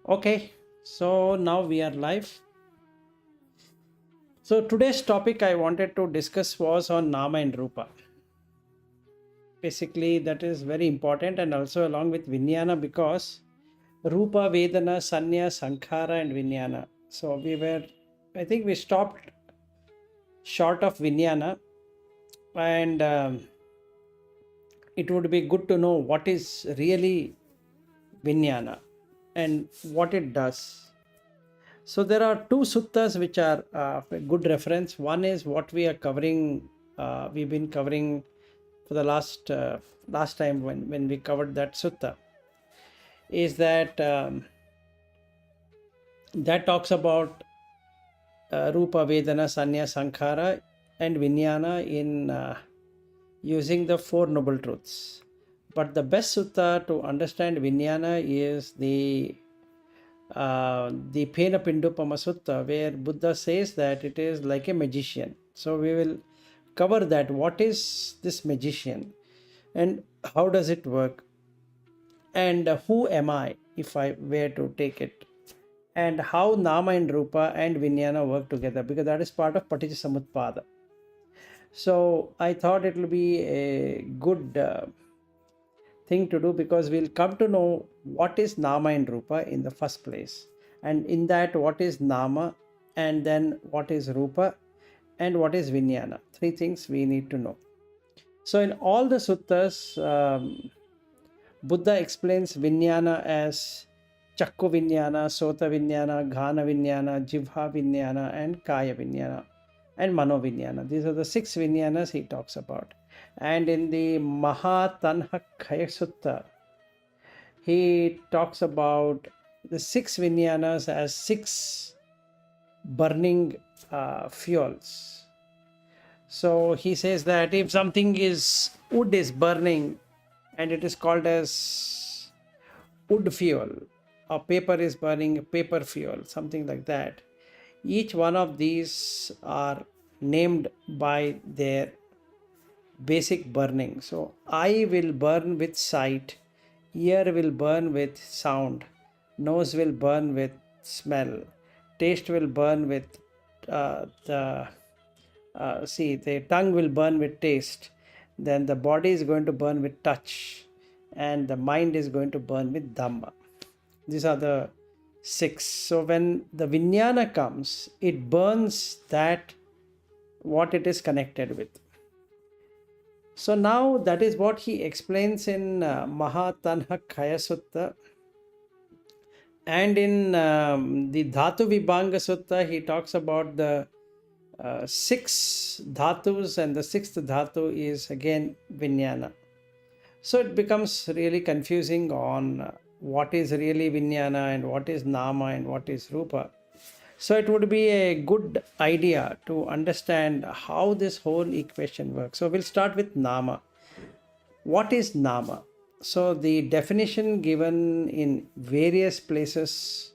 Okay, so now we are live. So today's topic I wanted to discuss was on Nama and Rupa. Basically, that is very important and also along with Vinyana because Rupa, Vedana, Sanya, Sankhara, and Vinyana. So I think we stopped short of Vinyana, and it would be good to know what is really Vinyana and what it does. So there are two suttas which are a good reference. One is what we are covering. We've been covering for the last time when we covered that sutta. Is that that talks about Rupa, Vedana, Sanya, Sankhara, and Vinyana in using the Four Noble Truths. But the best sutta to understand Vinyana is the Pena Pindupama Sutta, where Buddha says that it is like a magician. So we will cover that. What is this magician and how does it work? And who am I if I were to take it? And how Nama and Rupa and Vinyana work together, because that is part of Paticca. So I thought it will be a good thing to do because we'll come to know what is Nama and Rupa in the first place. And in that, what is Nama, and then what is Rupa, and what is Vinyana. Three things we need to know. So in all the suttas, Buddha explains Vinyana as Chakku Vinyana, Sota Vinyana, Ghana Vinyana, Jivha Vinyana, and Kaya Vinyana, and Mano Vinyana. These are the six Vinyanas he talks about. And in the Mahatanha Khaya Sutta, he talks about the six Vinyanas as six burning fuels. So he says that if wood is burning and it is called as wood fuel, or paper is burning paper fuel, something like that. Each one of these are named by their basic burning. So eye will burn with sight, ear will burn with sound, nose will burn with smell, taste will burn with the tongue will burn with taste, then the body is going to burn with touch, and the mind is going to burn with Dhamma. These are the six. So when the Vinyana comes, it burns that what it is connected with. So now that is what he explains in Mahatanha Khaya Sutta. And in the Dhatu Vibhanga Sutta, he talks about the six dhatus, and the sixth dhatu is again Vinyana. So it becomes really confusing on what is really Vinyana and what is Nama and what is Rupa. So it would be a good idea to understand how this whole equation works. So we'll start with Nama. What is Nama? So the definition given in various places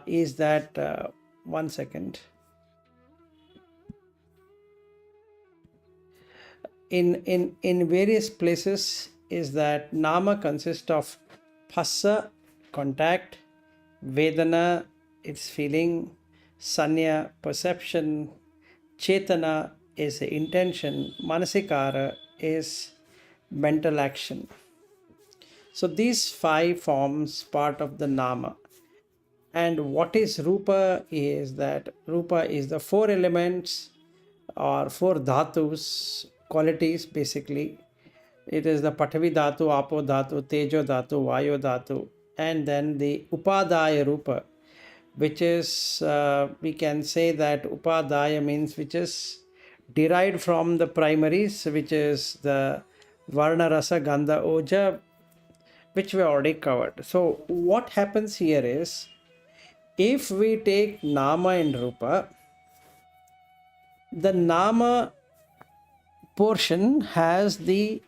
is that, one second. In various places is that Nama consists of Phassa, contact, Vedana, its feeling, Sanya, perception, Chetana is intention, Manasikara is mental action. So these five forms part of the Nama. And what is Rupa is that Rupa is the four elements or four dhatus, qualities basically. It is the Pathavi Dhatu, Apo Dhatu, Tejo Dhatu, Vayu Dhatu, and then the Upadaya Rupa, which is, we can say that Upadaya means which is derived from the primaries, which is the Varna, Rasa, Gandha, Oja, which we already covered. So what happens here is, if we take Nama and Rupa, the Nama portion has the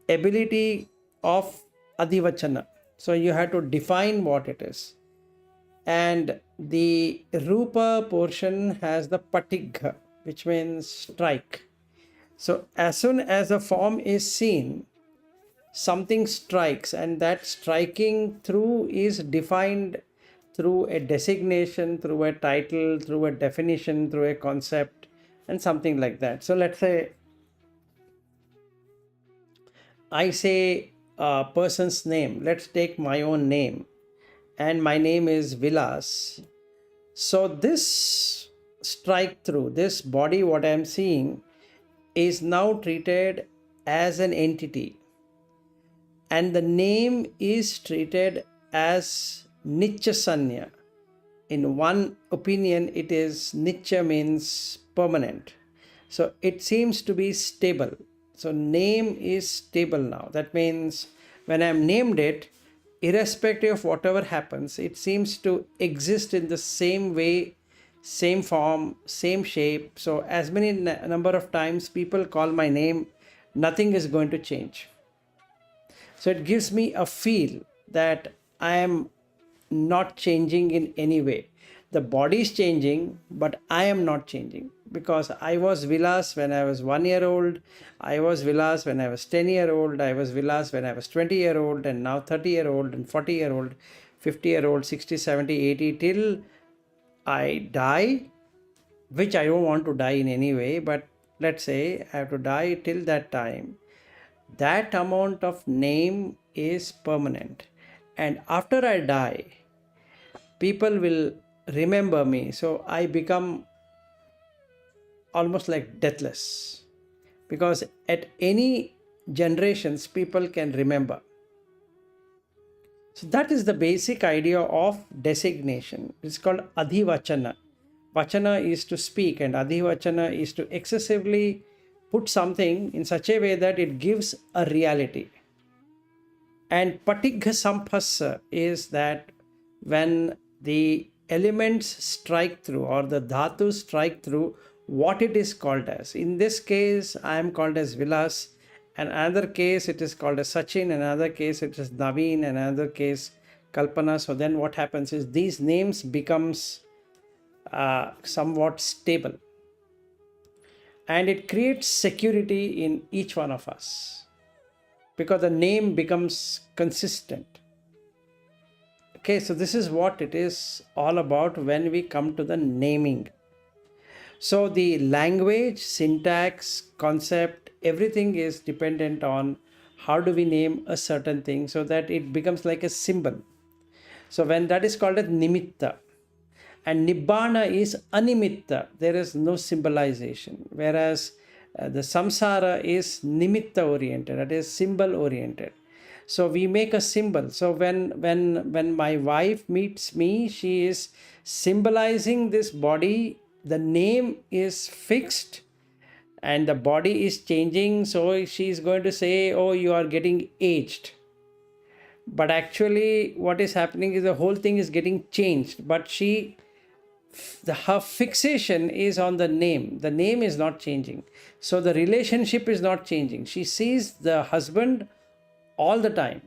ability of adivachana. So you have to define what it is. And the Rupa portion has the patigha, which means strike. So as soon as a form is seen, something strikes, and that striking through is defined through a designation, through a title, through a definition, through a concept, and something like that. So let's say I say a person's name. Let's take my own name, and my name is Vilas. So this strike through, this body, what I am seeing, is now treated as an entity, and the name is treated as Nityasanya. In one opinion, it is Nitya means permanent. So it seems to be stable. So name is stable now. That means when I am named it, irrespective of whatever happens, it seems to exist in the same way, same form, same shape. So as many number of times people call my name, nothing is going to change. So it gives me a feel that I am not changing in any way. The body is changing, but I am not changing, because I was Vilas when I was 1 year old. I was Vilas when I was 10-year-old. I was Vilas when I was 20-year-old, and now 30-year-old and 40-year-old, 50-year-old, 60, 70, 80, till I die, which I don't want to die in any way, but let's say I have to die till that time. That amount of name is permanent. And after I die, people will remember me. So I become almost like deathless, because at any generations, people can remember. So that is the basic idea of designation. It's called adhivachana. Vachana is to speak, and adhivachana is to excessively put something in such a way that it gives a reality. And patigha samphasa is that when the elements strike through, or the dhatus strike through what it is called as. In this case, I am called as Vilas. In another case, it is called as Sachin. In another case, it is Naveen. In another case, Kalpana. So then what happens is these names becomes somewhat stable. And it creates security in each one of us, because the name becomes consistent. Okay, so this is what it is all about when we come to the naming. So the language, syntax, concept, everything is dependent on how do we name a certain thing so that it becomes like a symbol. So when that is called as Nimita, and Nibbanā is Animitta, there is no symbolization. Whereas the samsara is Nimitta oriented, that is symbol oriented. So we make a symbol. So when my wife meets me, she is symbolizing this body. The name is fixed and the body is changing. So she is going to say, oh, you are getting aged. But actually what is happening is the whole thing is getting changed. But her fixation is on the name. The name is not changing. So the relationship is not changing. She sees the husband all the time,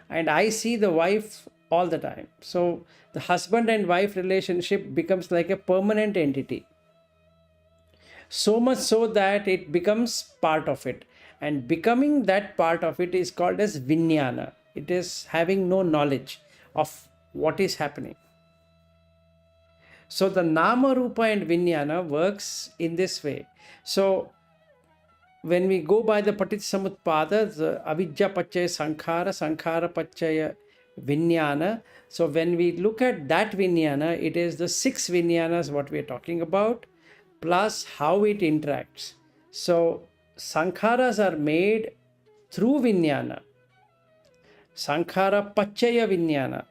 and I see the wife all the time. So the husband and wife relationship becomes like a permanent entity. So much so that it becomes part of it. And becoming that part of it is called as Vinyana. It is having no knowledge of what is happening. So the Nama Rupa and Viññāna works in this way. So when we go by the Paticcasamutpada, the Avidya Pachaya Sankhara, Sankhara Pachaya Vinyana. So when we look at that Vinyana, it is the 6 Vinyanas what we are talking about, plus how it interacts. So Sankharas are made through Vinyana. Sankhara Pachaya Vinyana.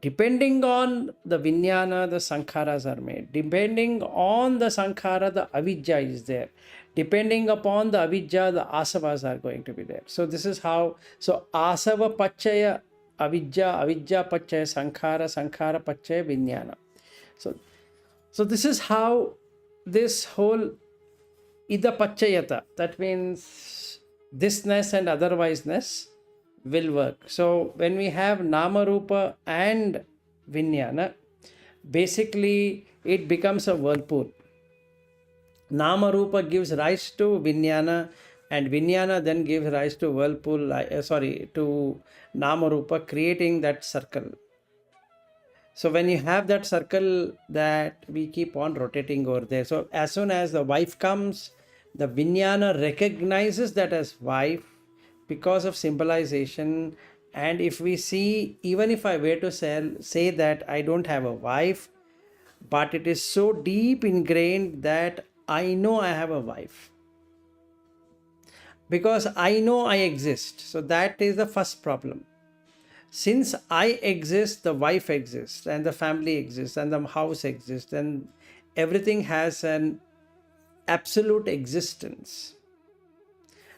Depending on the Vinyana, the Sankharas are made. Depending on the Sankhara, the Avidya is there. Depending upon the Avidya, the Asavas are going to be there. So this is how, so Asava Pachaya Avidya, Avidya Pachaya Sankhara, Sankhara Pachaya Vinyana. So this is how this whole Ida Pachayata, that means thisness and otherwiseness, will work. So when we have Nama Rupa and Vinyana, basically it becomes a whirlpool. Nama Rupa gives rise to Vinyana. And Vinyana then gives rise to whirlpool, to Nama Rupa, creating that circle. So when you have that circle, that we keep on rotating over there. So as soon as the wife comes, the Vinyana recognizes that as wife because of symbolization. And if we see, even if I were to say that I don't have a wife, but it is so deep ingrained that I know I have a wife because I know I exist. So that is the first problem. Since I exist, the wife exists, and the family exists, and the house exists, and everything has an absolute existence.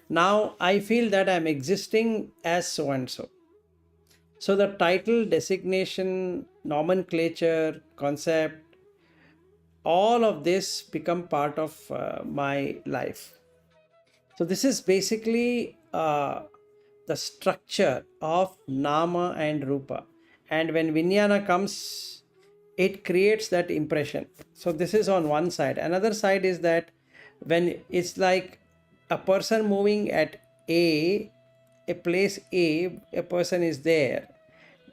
Now I feel that I'm existing as so and so. So the title, designation, nomenclature, concept, all of this become part of my life. So this is basically the structure of Nama and Rupa. And when Vinyana comes, it creates that impression. So this is on one side. Another side is that when it's like a person moving at a place a person is there,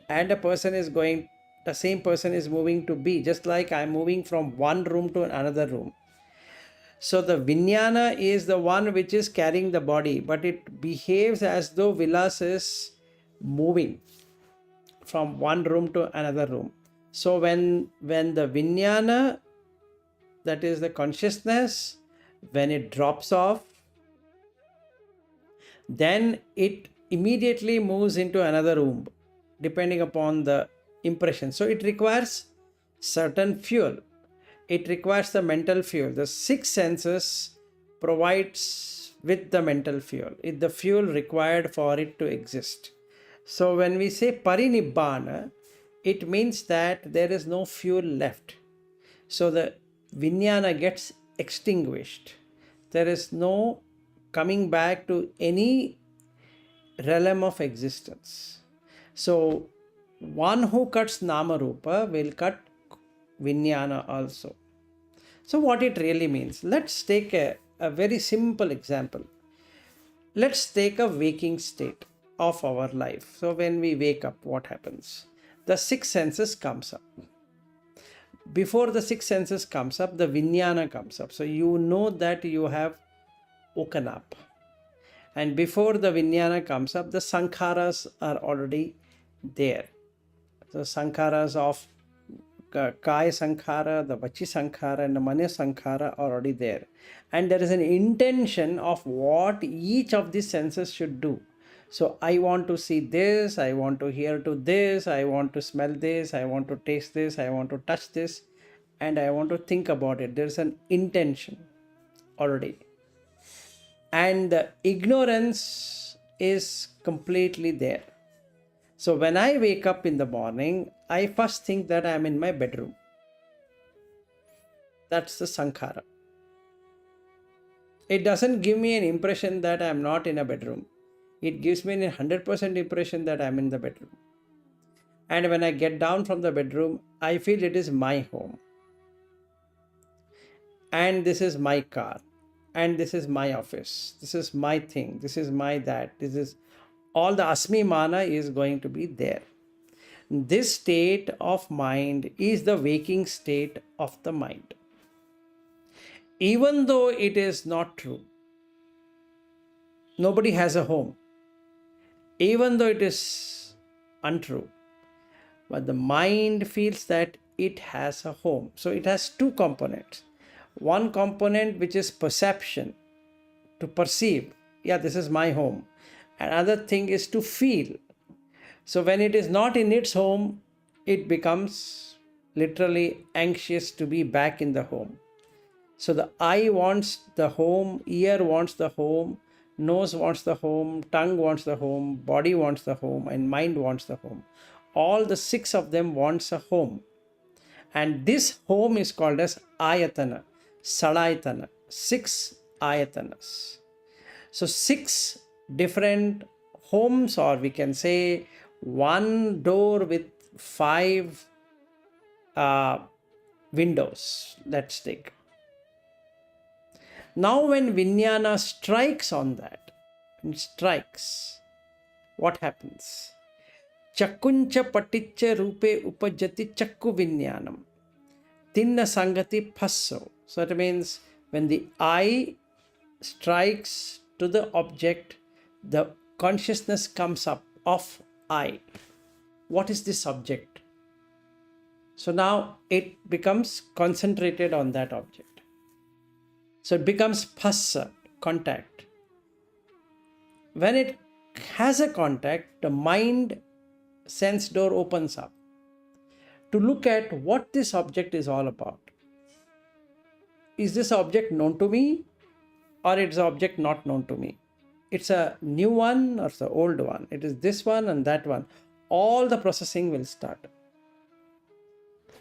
and the same person is moving to B, just like I'm moving from one room to another room. So the Vinyana is the one which is carrying the body, but it behaves as though Vilas is moving from one room to another room. So when the Vinyana, that is the consciousness, when it drops off, then it immediately moves into another room, depending upon the impression. So it requires certain fuel. It requires the mental fuel. The six senses provides with the mental fuel. It's the fuel required for it to exist. So when we say Parinibbana, it means that there is no fuel left. So the Vinyana gets extinguished. There is no coming back to any realm of existence. So one who cuts Nama Rupa will cut Vinyana also. So what it really means, let's take a very simple example. Let's take a waking state of our life. So when we wake up, what happens? The six senses comes up. Before the six senses comes up, the Vinyana comes up. So you know that you have woken up. And before the Vinyana comes up, the Sankharas are already there. The Sankharas of Kaya Sankhara, the Vachi Sankhara, and the Mano Sankhara are already there. And there is an intention of what each of these senses should do. So I want to see this, I want to hear to this, I want to smell this, I want to taste this, I want to touch this, and I want to think about it. There's an intention already. And the ignorance is completely there. So when I wake up in the morning, I first think that I'm in my bedroom. That's the Sankhara. It doesn't give me an impression that I'm not in a bedroom. It gives me a 100% impression that I'm in the bedroom. And when I get down from the bedroom, I feel it is my home. And this is my car. And this is my office. This is my thing. This is my that. This is all the Asmi Mana is going to be there. This state of mind is the waking state of the mind. Even though it is not true, nobody has a home. Even though it is untrue, but the mind feels that it has a home. So it has two components. One component which is perception, to perceive, yeah, this is my home. Another thing is to feel. So when it is not in its home, it becomes literally anxious to be back in the home. So the eye wants the home, ear wants the home, nose wants the home, tongue wants the home, body wants the home, and mind wants the home. All the six of them wants a home. And this home is called as ayatana, salayatana, six ayatanas. So six different homes, or we can say one door with five windows. Let's take. Now when Vinyana strikes on that, what happens? Chakuncha paticcha rupe upajati chakku Viññānam. Tinna sangati passo. So it means when the eye strikes to the object, the consciousness comes up of eye. What is this object? So now it becomes concentrated on that object. So it becomes phassa, contact. When it has a contact, the mind sense door opens up to look at what this object is all about. Is this object known to me, or it's an object not known to me? It's a new one or it's an old one? It is this one and that one. All the processing will start.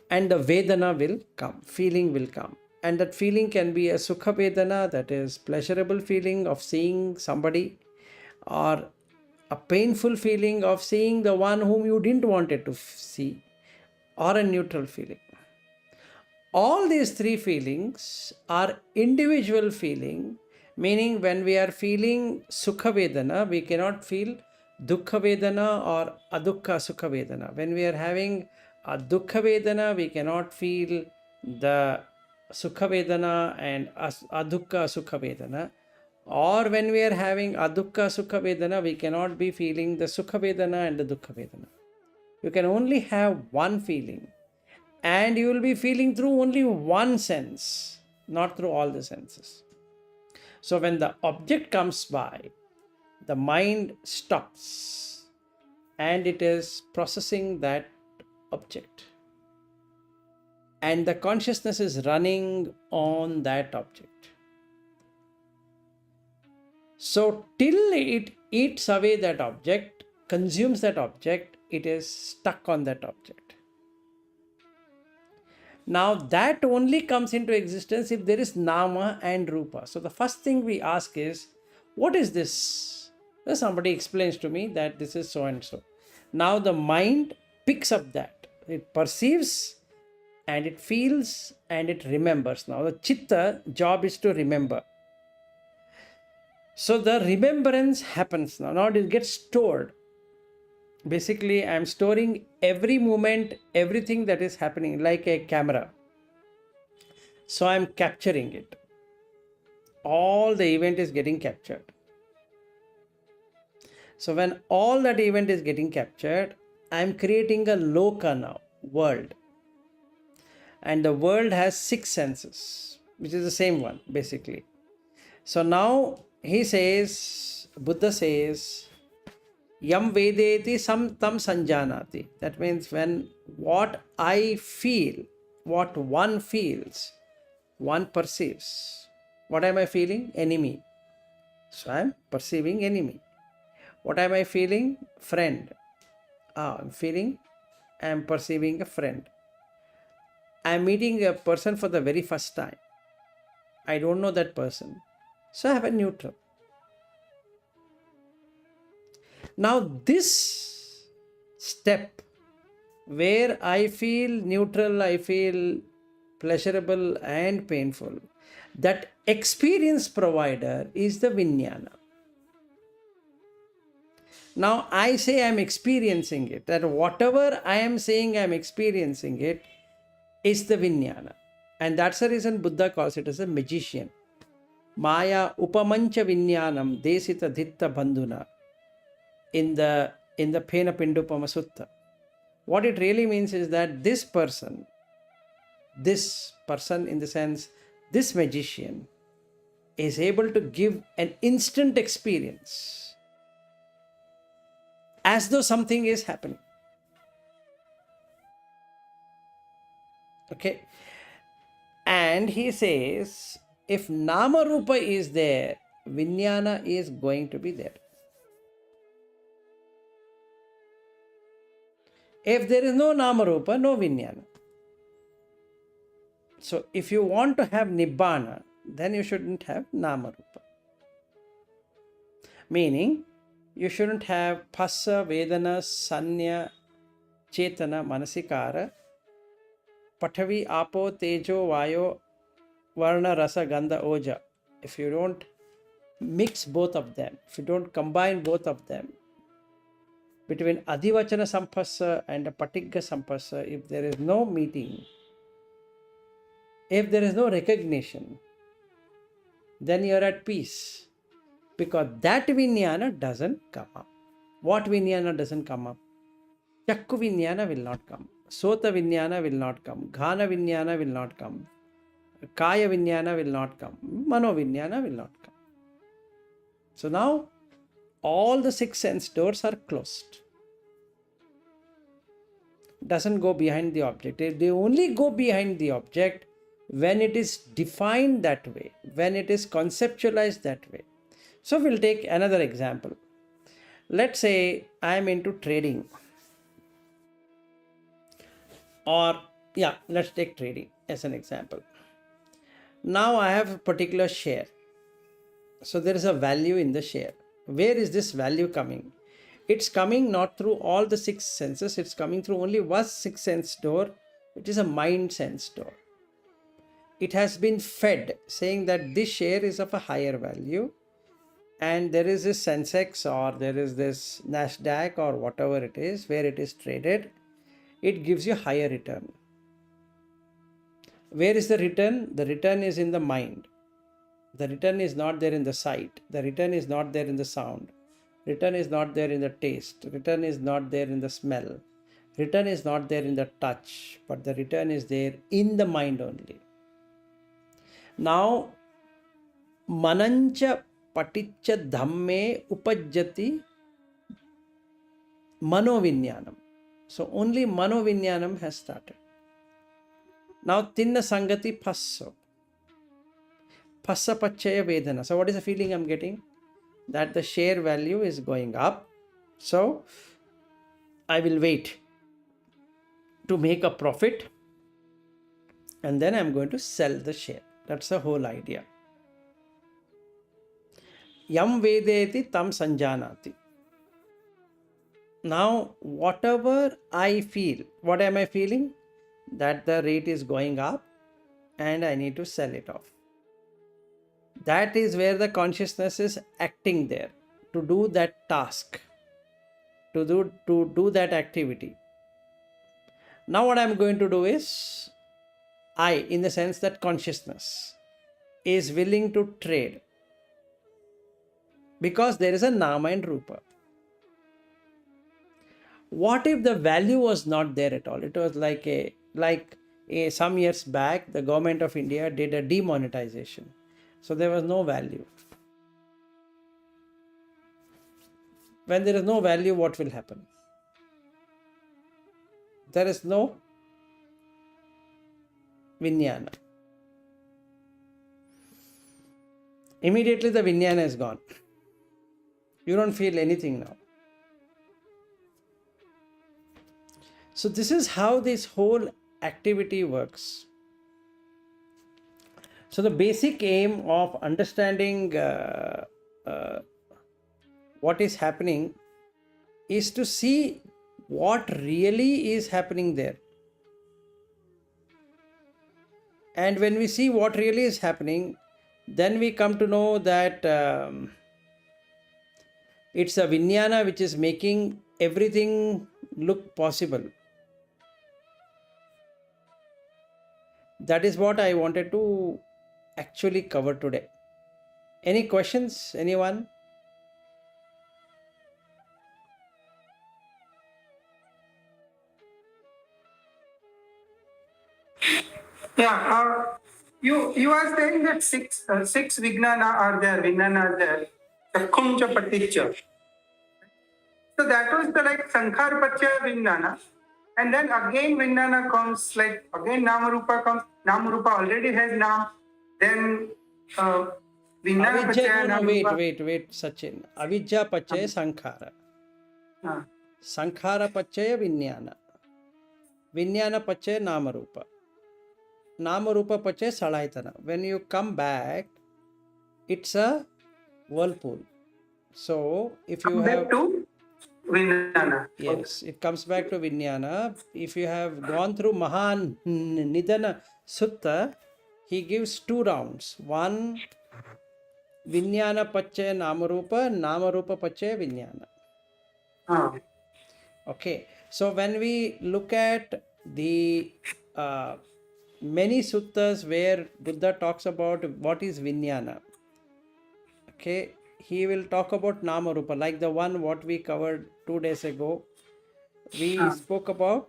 And the Vedana will come, feeling will come. And that feeling can be a Sukha Vedana, that is pleasurable feeling of seeing somebody, or a painful feeling of seeing the one whom you didn't want it to see, or a neutral feeling. All these three feelings are individual feeling, meaning when we are feeling Sukha Vedana, we cannot feel Dukkha Vedana or Adukka Sukha Vedana. When we are having a Dukkha Vedana, we cannot feel the Sukha Vedana and Adukka Sukha Vedana. Or when we are having Adukka Sukha Vedana, we cannot be feeling the Sukha Vedana and the Dukkha Vedana. You can only have one feeling, and you will be feeling through only one sense, not through all the senses. So when the object comes by, the mind stops and it is processing that object. And the consciousness is running on that object. So till it eats away that object, consumes that object, it is stuck on that object. Now that only comes into existence if there is Nama and Rupa. So the first thing we ask is, what is this? Well, somebody explains to me that this is so and so. Now the mind picks up that. It perceives and it feels and it remembers. Now the Chitta job is to remember. So the remembrance happens now. Now it gets stored. Basically, I am storing every moment, everything that is happening like a camera. So I am capturing it. All the event is getting captured. So when all that event is getting captured, I am creating a loka now, world. And the world has 6 senses, which is the same one, basically. So now he says, Buddha says, Yam Vedeti Sam Tam Sanjanati. That means when what I feel, what one feels, one perceives. What am I feeling? Enemy. So I am perceiving enemy. What am I feeling? Friend. I am perceiving a friend. I am meeting a person for the very first time. I don't know that person. So I have a neutral. Now this step where I feel neutral, I feel pleasurable and painful, that experience provider is the Vinyana. Now I say I am experiencing it, that whatever I am saying I am experiencing it is the Vinyana. And that's the reason Buddha calls it as a magician. Maya upamancha Viññānam desita dhitta bandhuna in the Phena Pindupama Sutta. What it really means is that this person in the sense, this magician is able to give an instant experience as though something is happening. Okay. And he says, if Nama Rupa is there, Vinyana is going to be there. If there is no Nama Rupa, no Vinyana. So if you want to have Nibbanā, then you shouldn't have Nama Rupa. Meaning, you shouldn't have Phassa, Vedana, Sanya, Chetana, Manasikara, Pathavi, Apo, Tejo, Vayo, Varna, Rasa, Gandha, Oja. if you don't mix both of them, if you don't combine both of them, between Adhivachana Sampasa and Patigga Sampasa, if there is no meeting, if there is no recognition, then you are at peace. Because that Vinyana doesn't come up. What Vinyana doesn't come up? Chakku Vinyana will not come. Sota Vinyana will not come. Ghana Vinyana will not come. Kaya Vinyana will not come. Mano Vinyana will not come. So now all the 6 sense doors are closed. Doesn't go behind the object. They only go behind the object when it is defined that way, when it is conceptualized that way. So we'll take another example. Let's say I am into trading. Or, yeah, let's take trading as an example. Now I have a particular share. So there is a value in the share. Where is this value coming? It's coming not through all the 6 senses. It's coming through only one 6 sense door, which is a mind sense door. It has been fed saying that this share is of a higher value, and there is this Sensex or there is this Nasdaq or whatever it is where it is traded. It gives you higher return. Where is the return? The return is in the mind. The return is not there in the sight. The return is not there in the sound. Return is not there in the taste. Return is not there in the smell. Return is not there in the touch. But the return is there in the mind only. Now, manancha paticca dhamme upajjati manovinyanam. So only manovinyanam has started. Now, tinna sangati passo. Passa pachaya vedana. So what is the feeling I'm getting? That the share value is going up. So I will wait to make a profit, and then I'm going to sell the share. That's the whole idea. Yam vedeti tam sanjanati. Now, whatever I feel, what am I feeling? That the rate is going up and I need to sell it off. That is where the consciousness is acting there to do that task, to do that activity. Now what I am going to do is, I, in the sense that consciousness is willing to trade because there is a Nama and Rupa. What if the value was not there at all? It was like some years back, the government of India did a demonetization. So there was no value. When there is no value, what will happen? There is no Vinyana. Immediately the Vinyana is gone. You don't feel anything now. So this is how this whole activity works. So the basic aim of understanding what is happening is to see what really is happening there. And when we see what really is happening, then we come to know that it's a Vinyana which is making everything look possible. That is what I wanted to actually cover today. Any questions? Anyone? Yeah, you are saying that six Vignana are there, Vignana are there, Chakkuncha Paticca. So that was the like Sankhar Pachya Vignana. And then again Vignana comes, like again Nama Rupa comes. Nama Rupa already has Nam. Then Vignana Pachya Nama Rupa. Wait, Sachin. Avijja Pachaya Sankhara. Sankhara Pachaya Vinyana. Vinyana Pachaya Nama Rupa. Nama Rupa Pachaya Salaitana. When you come back, it's a whirlpool. So if you have to Vinyana. Yes, it comes back to Vinyana. If you have gone through Nidana Sutta, he gives 2 rounds. One Vinyana Pachaya Namarupa, Namarupa Pachaya Vinyana. Ah. Okay, so when we look at the many suttas where Buddha talks about what is Vinyana, okay, he will talk about Nama Rupa, like the one what we covered 2 days ago. We spoke about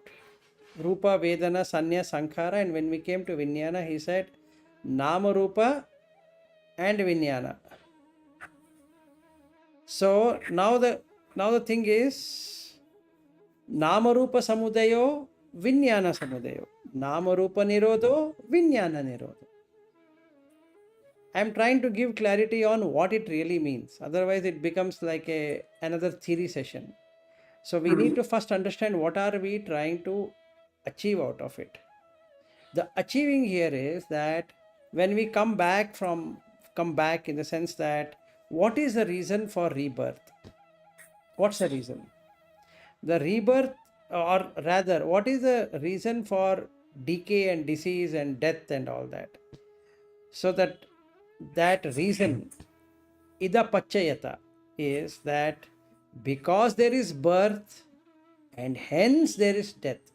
Rupa, Vedana, Sanya, Sankhara, and when we came to Vinyana, he said Nama Rupa and Vinyana. So now the thing is Nama Rupa Samudayo, Vinyana Samudayo. Nama Rupa Nirodho, Vinyana Nirodho. I am trying to give clarity on what it really means. Otherwise, it becomes like another theory session. So we need to first understand what are we trying to achieve out of it. The achieving here is that when we come back in the sense that what is the reason for rebirth? What's the reason? The rebirth, or rather, what is the reason for decay and disease and death and all that? So that reason, ida pachayata, is that because there is birth and hence there is death.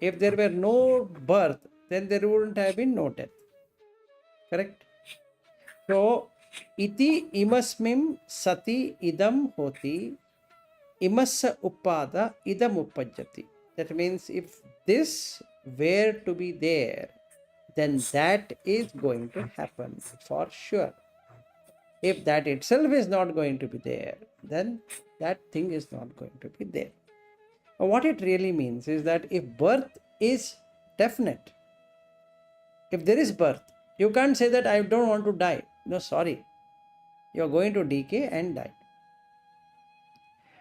If there were no birth, then there wouldn't have been no death. Correct? So, iti imasmim sati idam hoti, imassa upada idam uppajjati. That means if this were to be there, then that is going to happen for sure. If that itself is not going to be there, then that thing is not going to be there. What it really means is that if birth is definite, if there is birth, you can't say that I don't want to die. No, sorry. You are going to decay and die.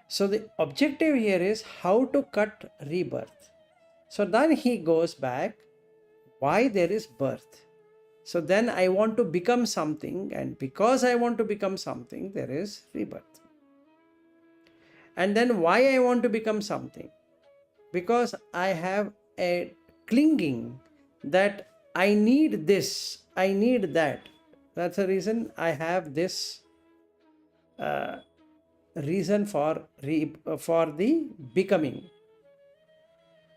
So the objective here is how to cut rebirth. So then he goes back, why there is birth. So then I want to become something, and because I want to become something, there is rebirth. And then why I want to become something? Because I have a clinging that I need this, I need that. That's the reason I have this reason for the becoming.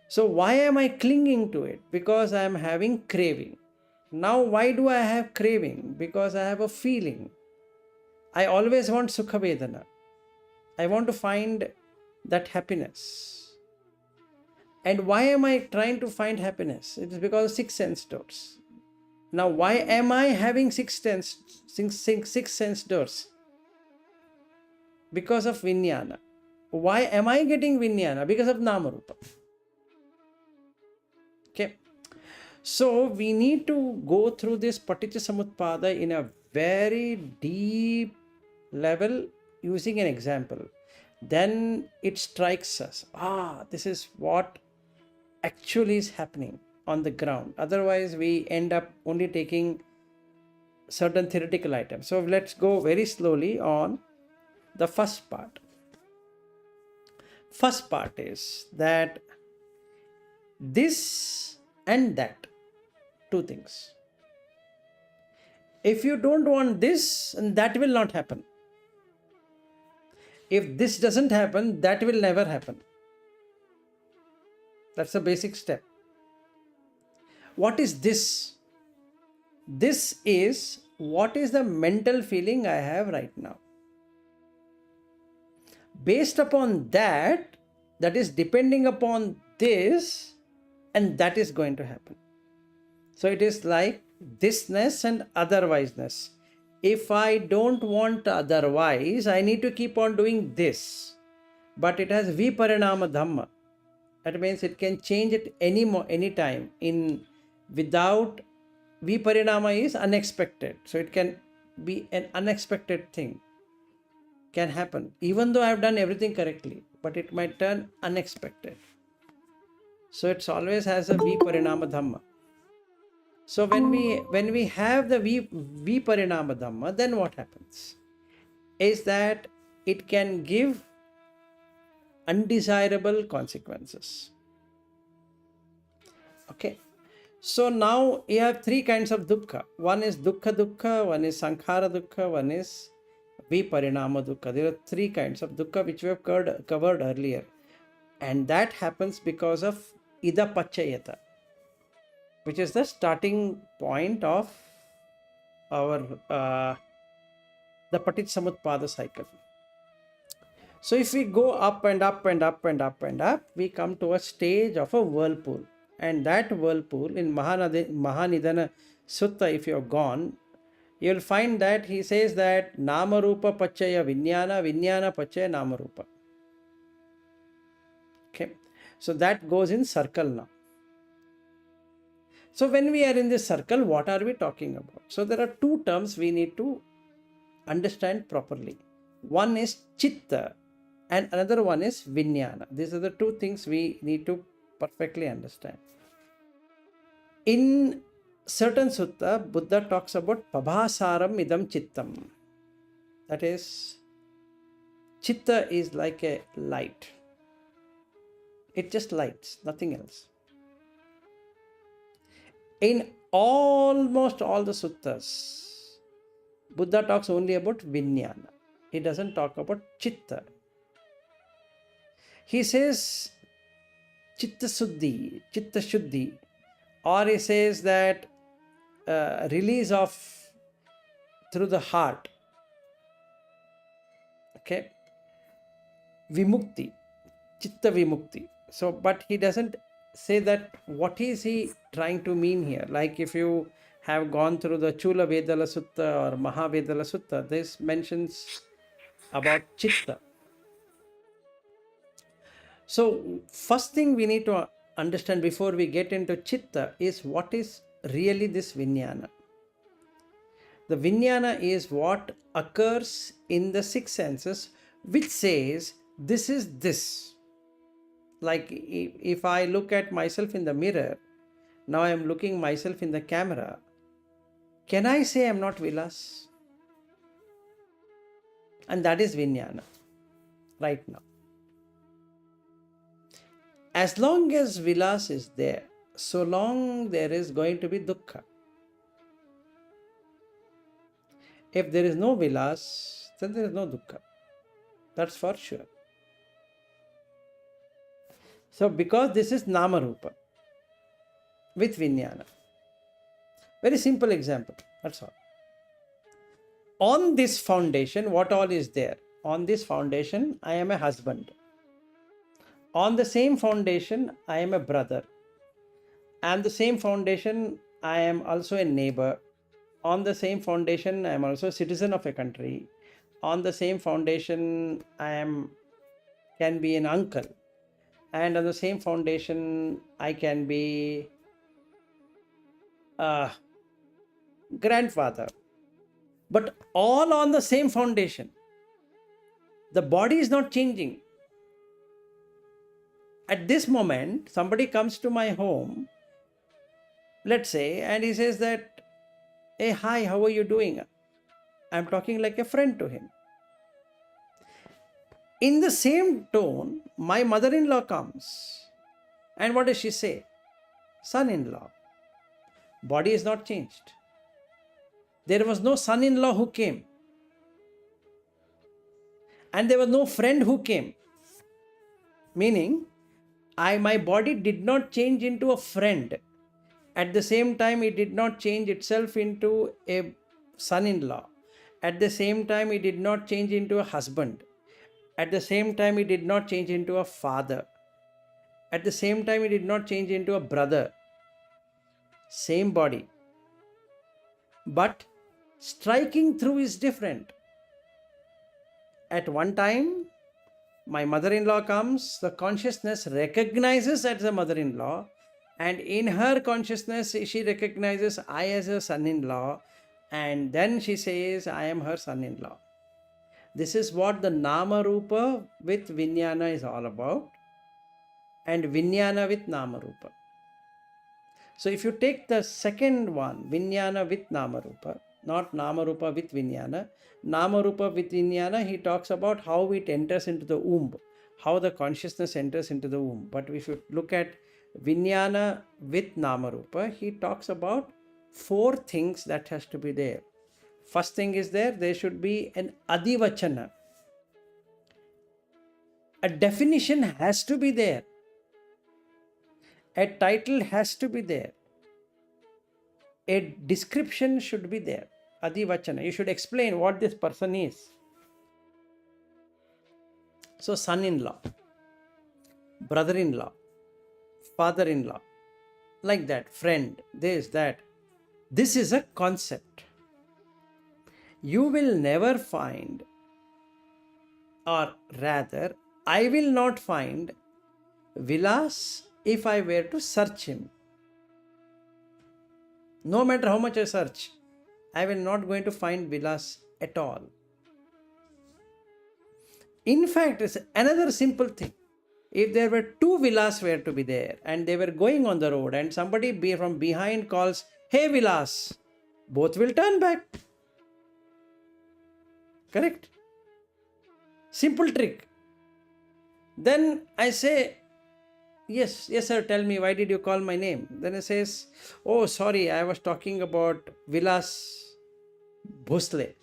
So why am I clinging to it? Because I am having craving. Now why do I have craving? Because I have a feeling. I always want sukha vedana. I want to find that happiness. And why am I trying to find happiness? It is because of six sense doors. Now why am I having six sense doors? Because of Vinyana. Why am I getting Vinyana? Because of Nama Rupa. Okay. So we need to go through this Paticca Samutpada in a very deep level using an example. Then it strikes us. This is what actually is happening on the ground. Otherwise, we end up only taking certain theoretical items. So let's go very slowly on the first part. First part is that this and that, two things. If you don't want this, that will not happen. If this doesn't happen, that will never happen. That's a basic step. What is this? This is what is the mental feeling I have right now. Based upon that, that is depending upon this, and that is going to happen. So it is like thisness and otherwiseness. If I don't want otherwise, I need to keep on doing this. But it has viparinama dhamma. That means it can change at any time. Without viparinama is unexpected. So it can be an unexpected thing. Can happen. Even though I have done everything correctly, but it might turn unexpected. So it always has a viparinama dhamma. So when we have the viparinama dhamma, then what happens is that it can give undesirable consequences. Okay. So now you have three kinds of dukkha. One is dukkha dukkha, one is sankhara dukkha, one is viparinama dukkha. There are three kinds of dukkha which we have covered earlier. And that happens because of idapachayata, which is the starting point of our the Paticsamutpada cycle. So if we go up and up and up and up and up, we come to a stage of a whirlpool. And that whirlpool in Mahanidana Sutta, if you have gone, you will find that he says that Nama Rupa Pachaya Vinyana, Vinyana Pachaya Nama Rupa. Okay, so that goes in circle now. So when we are in this circle, what are we talking about? So there are two terms we need to understand properly. One is chitta and another one is vinyana. These are the two things we need to perfectly understand. In certain sutta, Buddha talks about pabhasaram idam chittam. That is, chitta is like a light. It just lights, nothing else. In almost all the suttas, Buddha talks only about vinyana. He doesn't talk about chitta. He says chitta shuddhi, or he says that release of through the heart. Okay, vimukti, chitta vimukti. So, but he doesn't say that what is he trying to mean here. Like if you have gone through the Chula Vedala Sutta or Mahavedala Sutta, this mentions about chitta. So first thing we need to understand before we get into chitta is what is really this vinyana. The vinyana is what occurs in the six senses, which says this is this. Like if I look at myself in the mirror, now I am looking myself in the camera, can I say I am not Vilas? And that is vinyana right now. As long as Vilas is there, so long there is going to be dukkha. If there is no Vilas, then there is no dukkha. That's for sure. So because this is Nama Rupa with Vinyana. Very simple example, that's all. On this foundation, what all is there? On this foundation, I am a husband. On the same foundation, I am a brother. And the same foundation, I am also a neighbor. On the same foundation, I am also a citizen of a country. On the same foundation, can be an uncle. And on the same foundation, I can be a grandfather. But all on the same foundation. The body is not changing. At this moment, somebody comes to my home, let's say, and he says that, hey, hi, how are you doing? I'm talking like a friend to him. In the same tone, my mother-in-law comes. And what does she say? Son-in-law. Body is not changed. There was no son-in-law who came. And there was no friend who came. Meaning, my body did not change into a friend. At the same time, it did not change itself into a son-in-law. At the same time, it did not change into a husband. At the same time, it did not change into a father. At the same time, it did not change into a brother. Same body. But striking through is different. At one time, my mother-in-law comes, the consciousness recognizes as a mother-in-law, and in her consciousness, she recognizes I as a son-in-law, and then she says, I am her son-in-law. This is what the Nama Rupa with Vinyana is all about, and Vinyana with Nama Rupa. So if you take the second one, Vinyana with Nama Rupa, not Nama Rupa with Vinyana, Nama Rupa with Vinyana, he talks about how it enters into the womb, how the consciousness enters into the womb. But if you look at Vinyana with Nama Rupa, he talks about 4 things that has to be there. First thing is there should be an adivachana. A definition has to be there. A title has to be there. A description should be there. Adivachana. You should explain what this person is. So, son-in-law, brother-in-law, father-in-law, like that, friend, this, that. This is a concept. You will never find, or rather, I will not find Vilas if I were to search him. No matter how much I search, I will not going to find Vilas at all. In fact, it's another simple thing. If there were 2 Vilas were to be there and they were going on the road and somebody from behind calls, "Hey Vilas," both will turn back. Correct? Simple trick. Then I say, yes sir, tell me, why did you call my name? Then he says, "Oh, sorry, I was talking about Vilas Bhosle."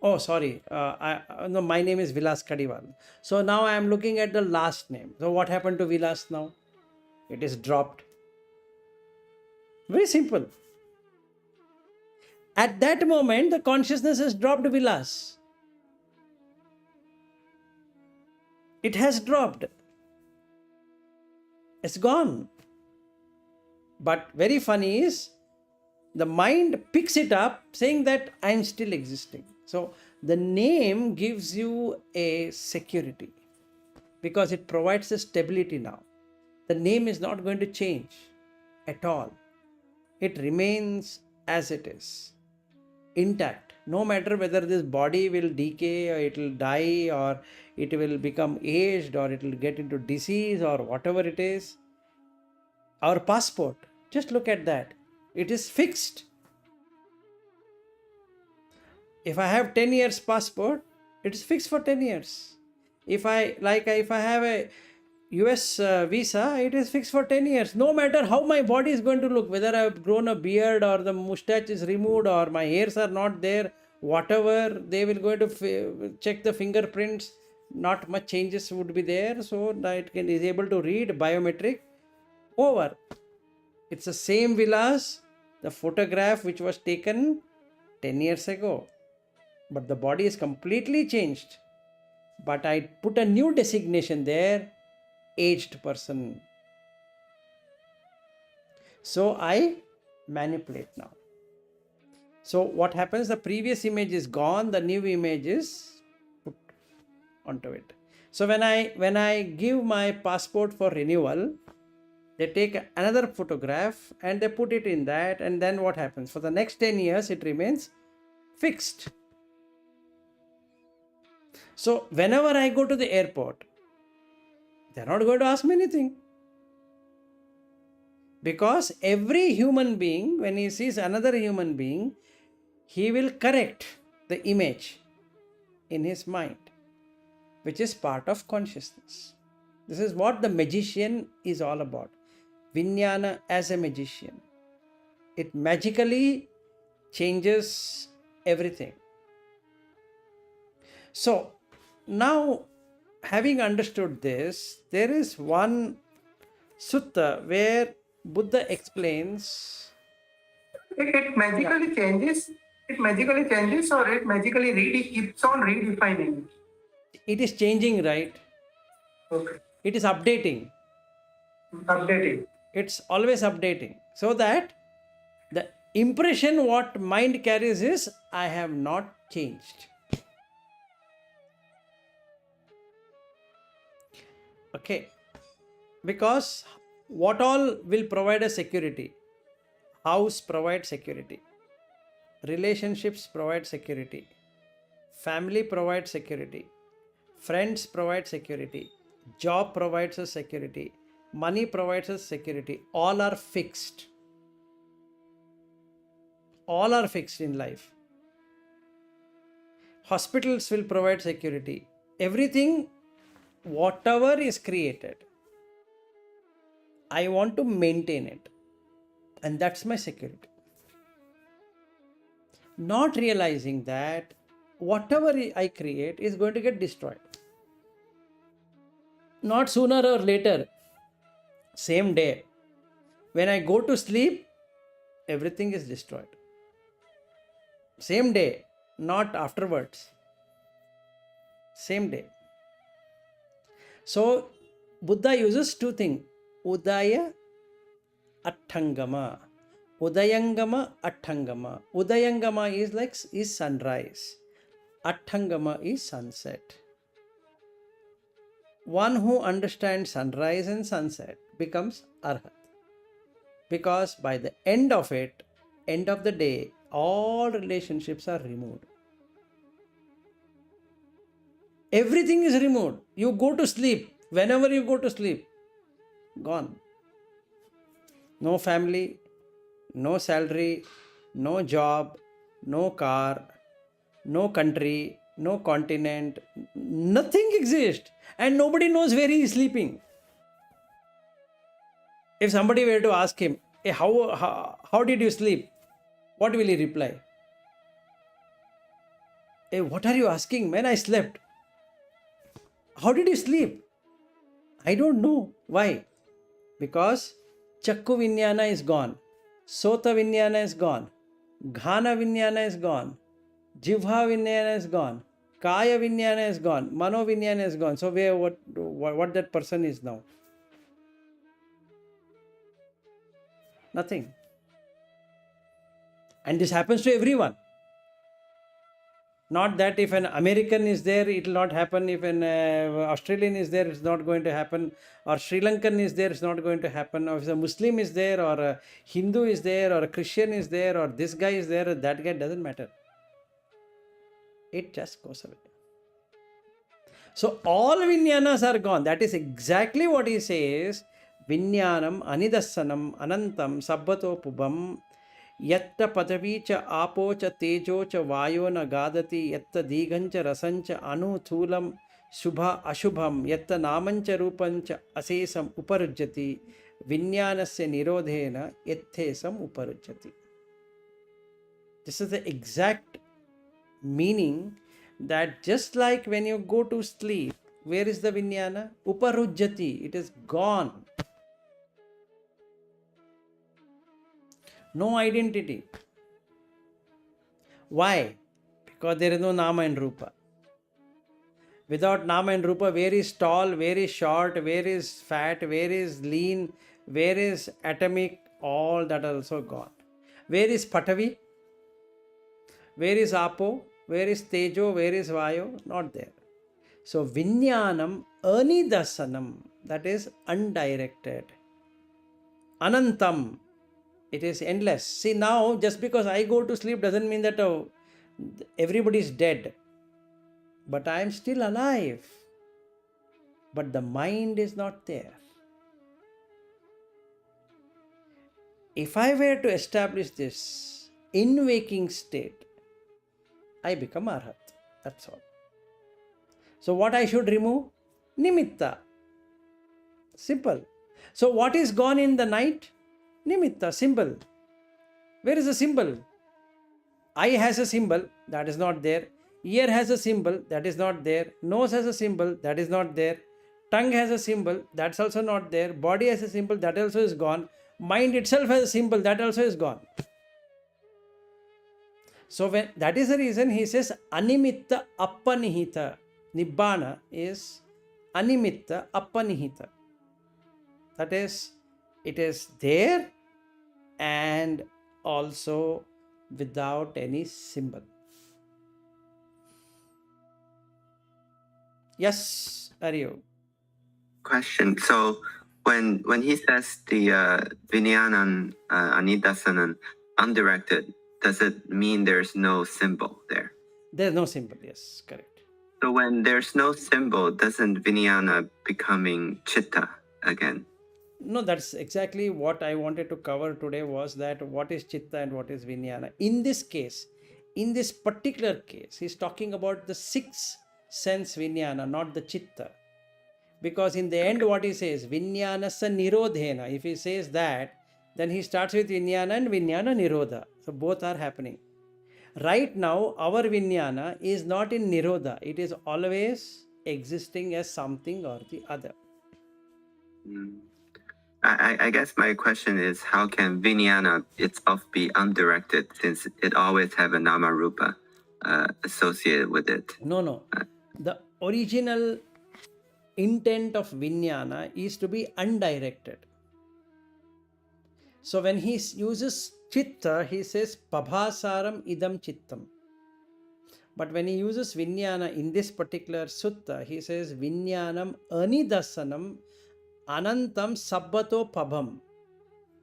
"Oh, sorry, no, my name is Vilas Kadiwal." So now I am looking at the last name. So what happened to Vilas now? It is dropped. Very simple. At that moment, the consciousness has dropped Vilas. It has dropped. It's gone. But very funny is, the mind picks it up saying that I am still existing. So the name gives you a security because it provides a stability now. The name is not going to change at all. It remains as it is, intact. No matter whether this body will decay or it will die or it will become aged or it will get into disease or whatever it is. Our passport, just look at that. It is fixed. If I have 10 years passport, it is fixed for 10 years. If I have a US visa, it is fixed for 10 years. No matter how my body is going to look, whether I have grown a beard or the mustache is removed or my hairs are not there, whatever, they will going to check the fingerprints. Not much changes would be there. So that it is able to read biometric. Over. It's the same Vilas, the photograph which was taken 10 years ago. But the body is completely changed. But I put a new designation there, aged person. So I manipulate now. So what happens? The previous image is gone, the new image is put onto it. So when I give my passport for renewal, they take another photograph and they put it in that, and then what happens? For the next 10 years, it remains fixed. So whenever I go to the airport, they're not going to ask me anything. Because every human being, when he sees another human being, he will correct the image in his mind, which is part of consciousness. This is what the magician is all about. Vinyana as a magician. It magically changes everything. So now, having understood this, there is one sutta where Buddha explains. It magically changes. It magically changes, or it magically keeps on redefining. It is changing, right? Okay. It is updating. Updating. It's always updating. So that the impression what mind carries is, I have not changed. Okay. Because what all will provide a security? House provides security. Relationships provide security. Family provides security. Friends provide security. Job provides us security. Money provides us security. All are fixed. All are fixed in life. Hospitals will provide security. Everything, whatever is created, I want to maintain it. And that's my security. Not realizing that whatever I create is going to get destroyed. Not sooner or later, same day. When I go to sleep, everything is destroyed. Same day, not afterwards. Same day. So, Buddha uses two things. Udaya, Attangama. Udayangama, Attangama. Udayangama is sunrise. Attangama is sunset. One who understands sunrise and sunset becomes Arhat. Because by the end of the day, all relationships are removed. Everything is removed. You go to sleep. Whenever you go to sleep, gone. No family, no salary, no job, no car, no country, no continent. Nothing exists. And nobody knows where he is sleeping. If somebody were to ask him, hey, how did you sleep? What will he reply? Hey, what are you asking? Man, I slept. How did you sleep? I don't know. Why? Because Chakku Vinyana is gone. Sota Vinyana is gone. Ghana Vinyana is gone. Jivha Vinyana is gone. Kaya Vinyana is gone. Mano Vinyana is gone. So where what that person is now? Nothing. And this happens to everyone. Not that if an American is there, it will not happen. If an Australian is there, it's not going to happen. Or Sri Lankan is there, it's not going to happen. Or if a Muslim is there, or a Hindu is there, or a Christian is there, or this guy is there, that guy, doesn't matter. It just goes away. So all Vinyanas are gone. That is exactly what he says. Vinyanam anidassanam anantam sabbato pubam yatta padavicha apocha tejocha vayona gadati yatta digancha rasancha anuthulam shubha ashubham yatta namancha rupancha asesam uparujjati vinyanasya nirodhena yathesam uparujjati. This is the exact meaning, that just like when you go to sleep, where is the Vinyana? Uparujjati, it is gone. No identity. Why? Because there is no Nama and Rupa. Without Nama and Rupa, where is tall, where is short, where is fat, where is lean, where is atomic, all that are also gone. Where is Patavi? Where is Apo? Where is Tejo? Where is Vayo? Not there. So Vinyanam Anidasanam, that is undirected. Anantam, it is endless. See, now just because I go to sleep doesn't mean that everybody is dead. But I am still alive. But the mind is not there. If I were to establish this in waking state, I become Arhat. That's all. So what I should remove? Nimita. Simple. So what is gone in the night? Nimita. Symbol. Where is the symbol? Eye has a symbol, that is not there. Ear has a symbol, that is not there. Nose has a symbol, that is not there. Tongue has a symbol, that's also not there. Body has a symbol, that also is gone. Mind itself has a symbol, that also is gone. So when that is the reason he says Animitta Appanihita. Nibbanā is Animitta Appanihita. That is, it is there and also without any symbol. Yes, Aryo. Question. So when he says the Vinyanan Anidasanan undirected, does it mean there's no symbol there? There's no symbol, yes, correct. So when there's no symbol, doesn't Vinyana becoming chitta again? No, that's exactly what I wanted to cover today, was that what is chitta and what is Vinyana. In this case, in this particular case, he's talking about the sixth sense Vinyana, not the chitta. Because in the end, what he says, Viññānasya nirodhena. If he says that, then he starts with Viññāna and Viññāna nirodha. So both are happening. Right now, our Viññāna is not in nirodha. It is always existing as something or the other. Mm. I guess my question is, how can Vinyana itself be undirected, since it always have a Nama Rupa associated with it? No. The original intent of Viññāna is to be undirected. So when he uses chitta, he says pabhasaram idam chittam. But when he uses Viññāna in this particular sutta, he says Viññānam anidasanam anantam sabbato pabham.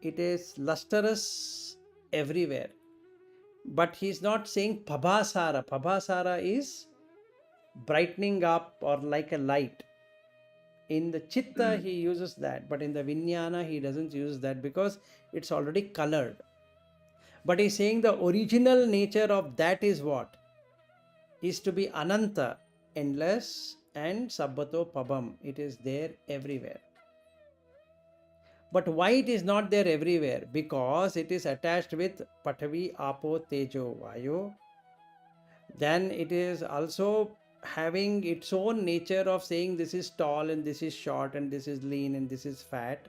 It is lustrous everywhere. But he is not saying pabhasara. Pabhasara is brightening up or like a light. In the chitta, he uses that, but in the Viññāna, he doesn't use that because it's already colored. But he's saying the original nature of that is what? Is to be ananta, endless, and sabbato pabam. It is there everywhere. But why it is not there everywhere? Because it is attached with Pathavi, Apo, Tejo, Vayu. Then it is also having its own nature of saying this is tall and this is short and this is lean and this is fat.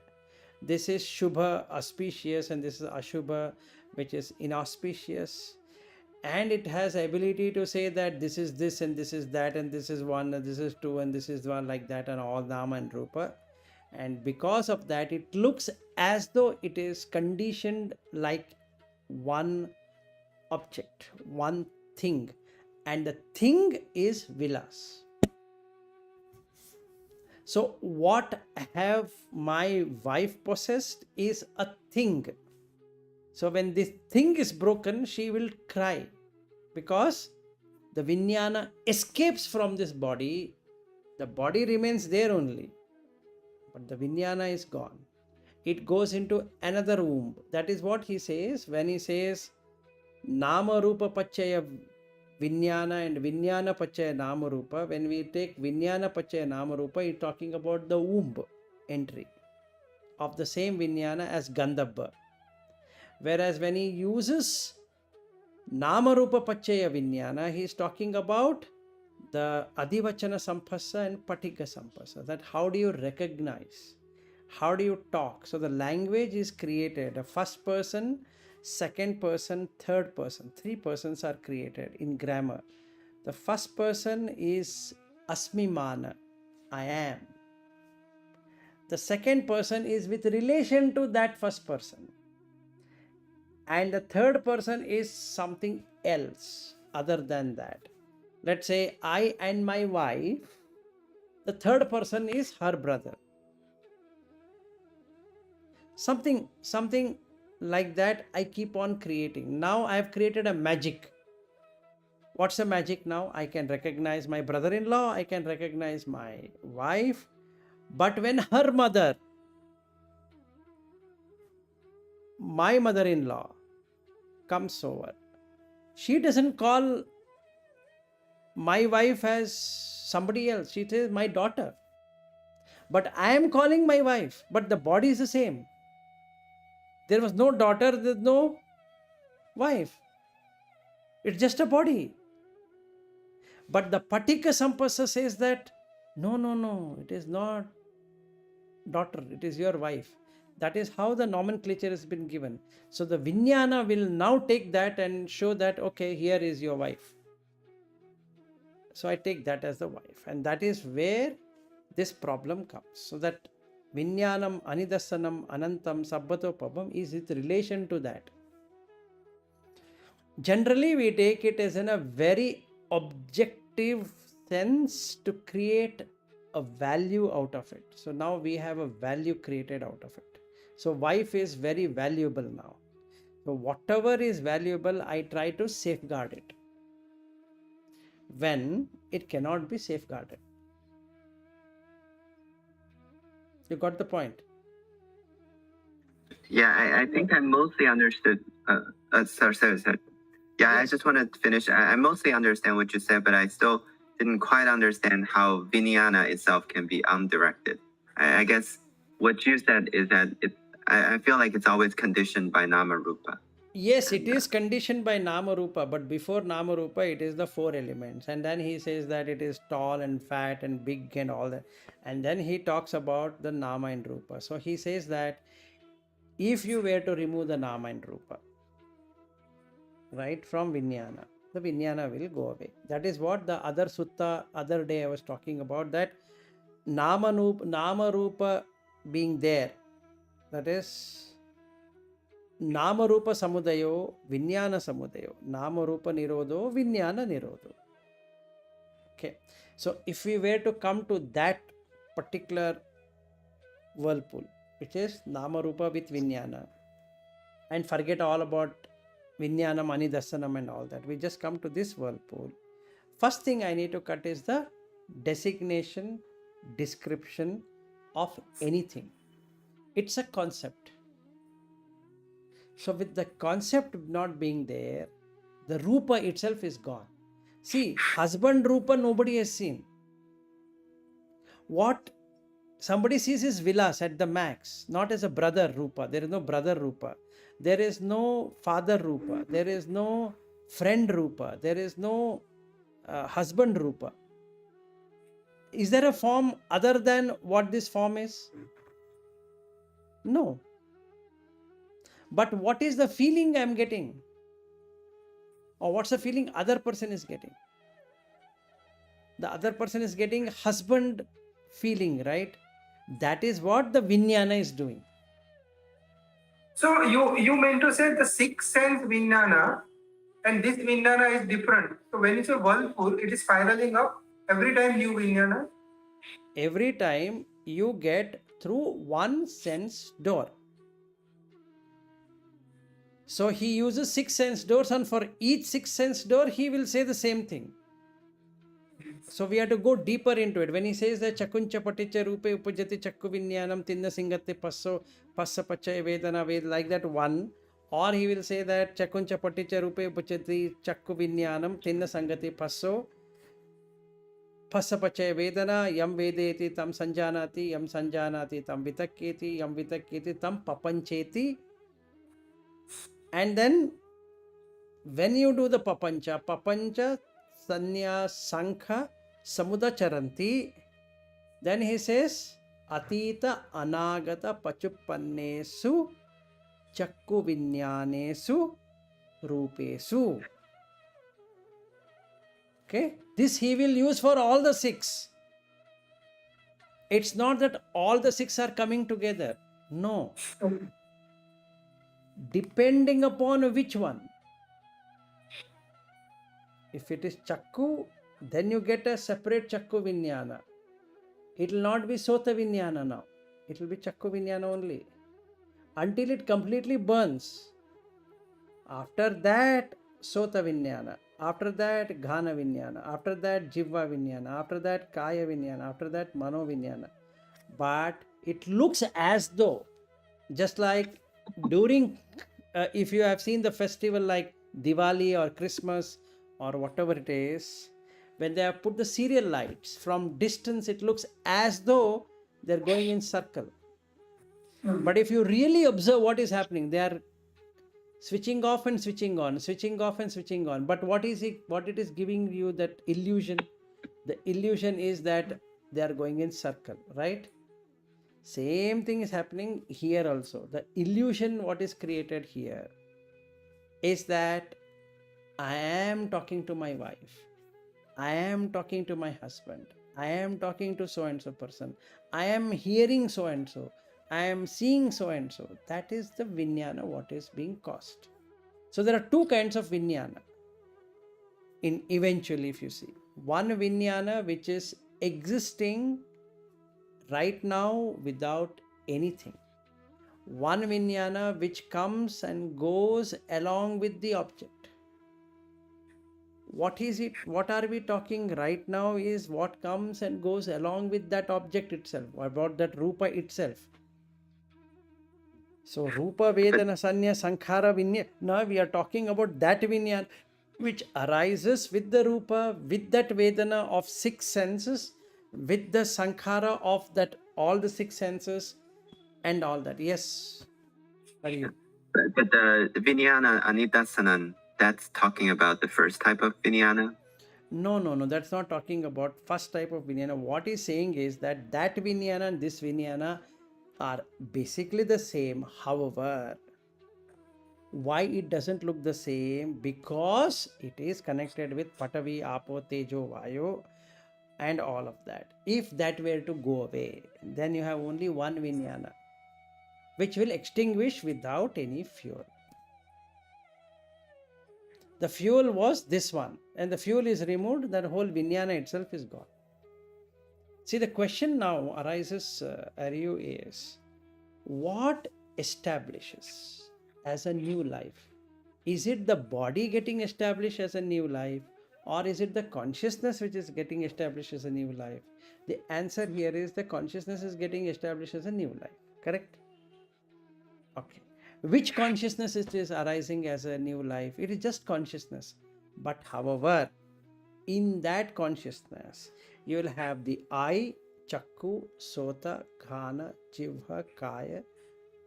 This is Shubha, auspicious, and this is Ashubha, which is inauspicious. And it has ability to say that this is this and this is that and this is one and this is two and this is one, like that, and all Nama and Rupa. And because of that, it looks as though it is conditioned like one object, one thing. And the thing is Vilas. So what have my wife possessed is a thing. So when this thing is broken, she will cry, because the Viññāna escapes from this body. The body remains there only, but the Viññāna is gone. It goes into another womb. That is what he says when he says Nama Rupa Pachaya Viññāna and Viññāna Pachaya Nama Rupa. When we take Viññāna Pachaya Nama Rupa, he's talking about the womb entry of the same Viññāna as Gandhabba. Whereas when he uses Nama Rupa Pachaya Viññāna, he is talking about the Adivachana Sampasa and Patika Sampasa. That how do you recognize? How do you talk? So the language is created. The first person, second person, third person. Three persons are created in grammar. The first person is Asmimana, I am. The second person is with relation to that first person. And the third person is something else other than that. Let's say I and my wife, the third person is her brother. Something like that I keep on creating. Now I have created a magic. What's the magic now? I can recognize my brother-in-law, I can recognize my wife. But when her mother, my mother-in-law, comes over, she doesn't call my wife as somebody else. She says my daughter. But I am calling my wife, but the body is the same. There was no daughter, there's no wife. It's just a body. But the Patika Sampasa says that no, it is not daughter, it is your wife. That is how the nomenclature has been given. So the Viññāna will now take that and show that, okay, here is your wife. So I take that as the wife. And that is where this problem comes. So that Viññānam anidasanam anantam sabbato pabam is with relation to that. Generally, we take it as in a very objective sense to create a value out of it. So now we have a value created out of it. So wife is very valuable now. So whatever is valuable, I try to safeguard it when it cannot be safeguarded. You got the point? Yeah, I think I mostly understood. Sorry. Yeah, I just want to finish. I mostly understand what you said, but I still didn't quite understand how Vinyana itself can be undirected. I guess what you said is that I feel like it's always conditioned by Nama Rupa. Yes, it is conditioned by Nama Rupa, but before Nama Rupa, it is the four elements. And then he says that it is tall and fat and big and all that. And then he talks about the Nama and Rupa. So he says that if you were to remove the Nama and Rupa, right, from Vinyana, the Vinyana will go away. That is what the other sutta, other day I was talking about, that Nama Rupa being there, that is Nama Rupa Samudayo, Vinyana Samudayo, Nama Rupa Nirodho, Vinyana Nirodho. Okay, so if we were to come to that particular whirlpool, which is Nama Rupa with Vinyana, and forget all about Viññānam, Anidasanam and all that, we just come to this whirlpool. First thing I need to cut is the designation, description of anything. It's a concept. So with the concept not being there, the Rupa itself is gone. See, husband Rupa nobody has seen. What somebody sees is Vilas at the max, not as a brother Rupa. There is no brother Rupa. There is no father Rupa. There is no friend Rupa. There is no husband Rupa. Is there a form other than what this form is? No. But what is the feeling I am getting? Or what's the feeling other person is getting? The other person is getting husband feeling, right? That is what the Vinyana is doing. So you meant to say the sixth sense Vinyana and this Vinyana is different. So when it's a whirlpool, it is spiraling up every time new Vinyana. Every time you get through one sense door. So he uses 6 sense doors, and for each 6 sense door he will say the same thing. So we have to go deeper into it. When he says that Chakuncha Paticha Rupe Upajati Chakku Viññānam Tinna Singate Passo Passa Pacha Vedana Ved, like that one. Or he will say that Chakuncha Paticha Rupe Upajati Chakku Viññānam Tinna Sangati Passo Passa Pacha Vedana Yam Vedeti Tam Sanjanati Yam Sanjanati Tam Vitaketi Yam Vitaketi Tam Papancheti. And then when you do the Papancha Sanya Sankha Samudacharanti, then he says Atita Anagata Pachupannesu Chakku Viññānesu Rupesu. Okay, this he will use for all the 6. It's not that all the 6 are coming together. No. Depending upon which one. If it is Chakku, then you get a separate Chakku Viññāna. It will not be Sota Viññāna now. It will be Chakku Viññāna only. Until it completely burns. After that, Sota Viññāna. After that, Ghana Viññāna. After that, Jivva Viññāna. After that, Kaya Viññāna. After that, Mano Viññāna. But it looks as though, just like during, if you have seen the festival like Diwali or Christmas, or whatever it is, when they have put the serial lights, from distance it looks as though they're going in circle. But if you really observe what is happening, they are switching off and switching on, switching off and switching on. But what it is giving you that illusion? The illusion is that they are going in circle, right? Same thing is happening here also. The illusion what is created here is that I am talking to my wife, I am talking to my husband, I am talking to so and so person, I am hearing so and so, I am seeing so and so. That is the Viññāna what is being caused. So there are 2 kinds of Viññāna in eventually, if you see. One Viññāna which is existing right now without anything. One Viññāna which comes and goes along with the object. What is it? What are we talking right now is what comes and goes along with that object itself, about that Rupa itself. So Rupa Vedana Sanya Sankhara Vinyana, now we are talking about that Vinyana. which arises with the Rupa, with that Vedana of six senses, with the Sankhara of that all the six senses and all that. Yes. Are you? But the Vinyana Anidasanan, that's talking about the first type of Vinyana. No. That's not talking about first type of Vinyana. What he's saying is that Vinyana and this Vinyana are basically the same. However, why it doesn't look the same? Because it is connected with Patavi, Apo, Tejo, Vayu and all of that. If that were to go away, then you have only one Vinyana, which will extinguish without any fuel. The fuel was this one, and the fuel is removed, that whole Vinyana itself is gone. See, the question now arises, Aryu, is what establishes as a new life? Is it the body getting established as a new life, or is it the consciousness which is getting established as a new life? The answer here is the consciousness is getting established as a new life. Correct? Okay. Which consciousness it is arising as a new life? It is just consciousness. But however, in that consciousness, you will have the eye, chakku, sota, ghana, jivha, kaya,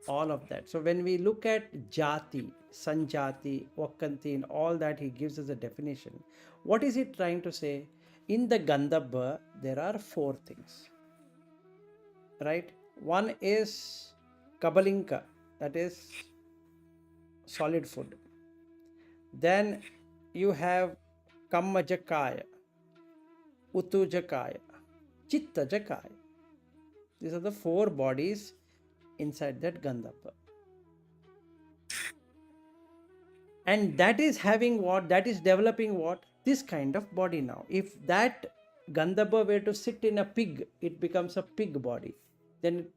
all of that. So when we look at jati, sanjati, vakanti, and all that, he gives us a definition. What is he trying to say? In the Gandhabba, there are four things. Right? One is Kabalinka, that is solid food. Then you have Kammajakaya, Utujakaya, Chittajakaya. These are the four bodies inside that Gandhabba. And that is having what? That is developing what? This kind of body now. If that Gandhabba were to sit in a pig, it becomes a pig body. Then it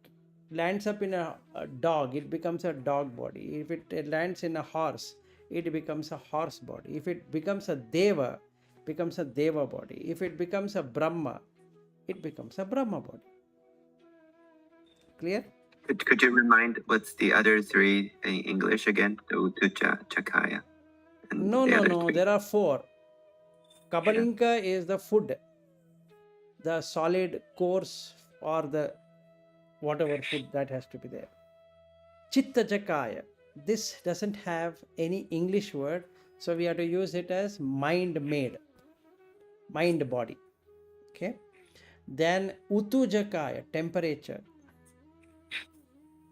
lands up in a dog, it becomes a dog body. If it lands in a horse, it becomes a horse body. If it becomes a Deva, it becomes a Deva body. If it becomes a Brahma, it becomes a Brahma body. Clear? Could you remind what's the other three in English again? The Utuja, Chakaya. And No. three. There are four. Kabalinka is the food, the solid course or the whatever food that has to be there. Chittajakaya. This doesn't have any English word, so we have to use it as mind made, mind body. Okay. Then Utujakaya, temperature.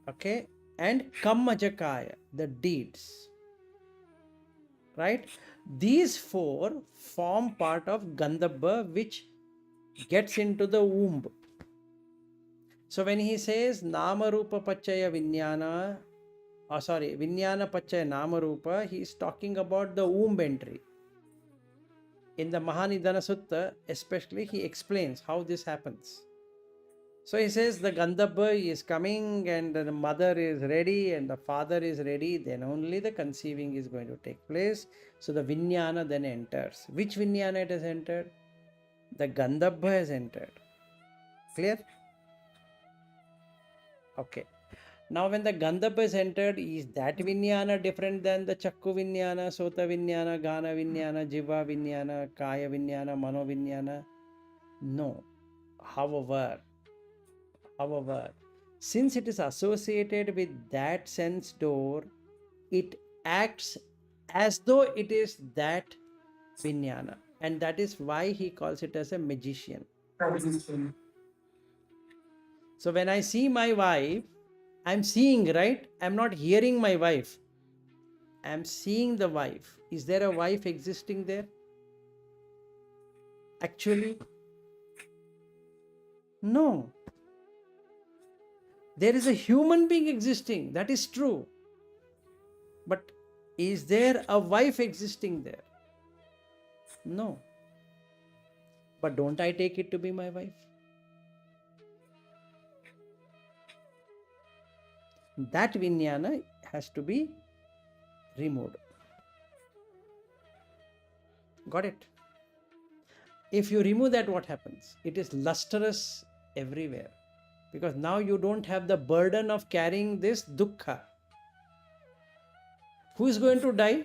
Okay. And Kammajakaya, the deeds. Right? These four form part of Gandhabba, which gets into the womb. So when he says Nama Rupa Pachaya Vinyana, Vinyana Pachaya Nama Rupa, he is talking about the womb entry. In the Mahanidana Sutta, especially, he explains how this happens. So he says the Gandhabba is coming and the mother is ready and the father is ready, then only the conceiving is going to take place. So the Vinyana then enters. Which Vinyana it has entered? The Gandhabba has entered. Clear? Okay. Now when the Gandhabba is entered, is that Vinyana different than the Chakku Vinyana, Sota Vinyana, Ghana Vinyana, Jiva Vinyana, Kaya Vinyana, Mano Vinyana? No. However, since it is associated with that sense door, it acts as though it is that Vinyana. And that is why he calls it as a magician. So when I see my wife, I'm seeing, right? I'm not hearing my wife. I'm seeing the wife. Is there a wife existing there? Actually, no. There is a human being existing. That is true. But is there a wife existing there? No. But don't I take it to be my wife? That Vinyana has to be removed. Got it? If you remove that, what happens? It is lustrous everywhere. Because now you don't have the burden of carrying this dukkha. Who is going to die?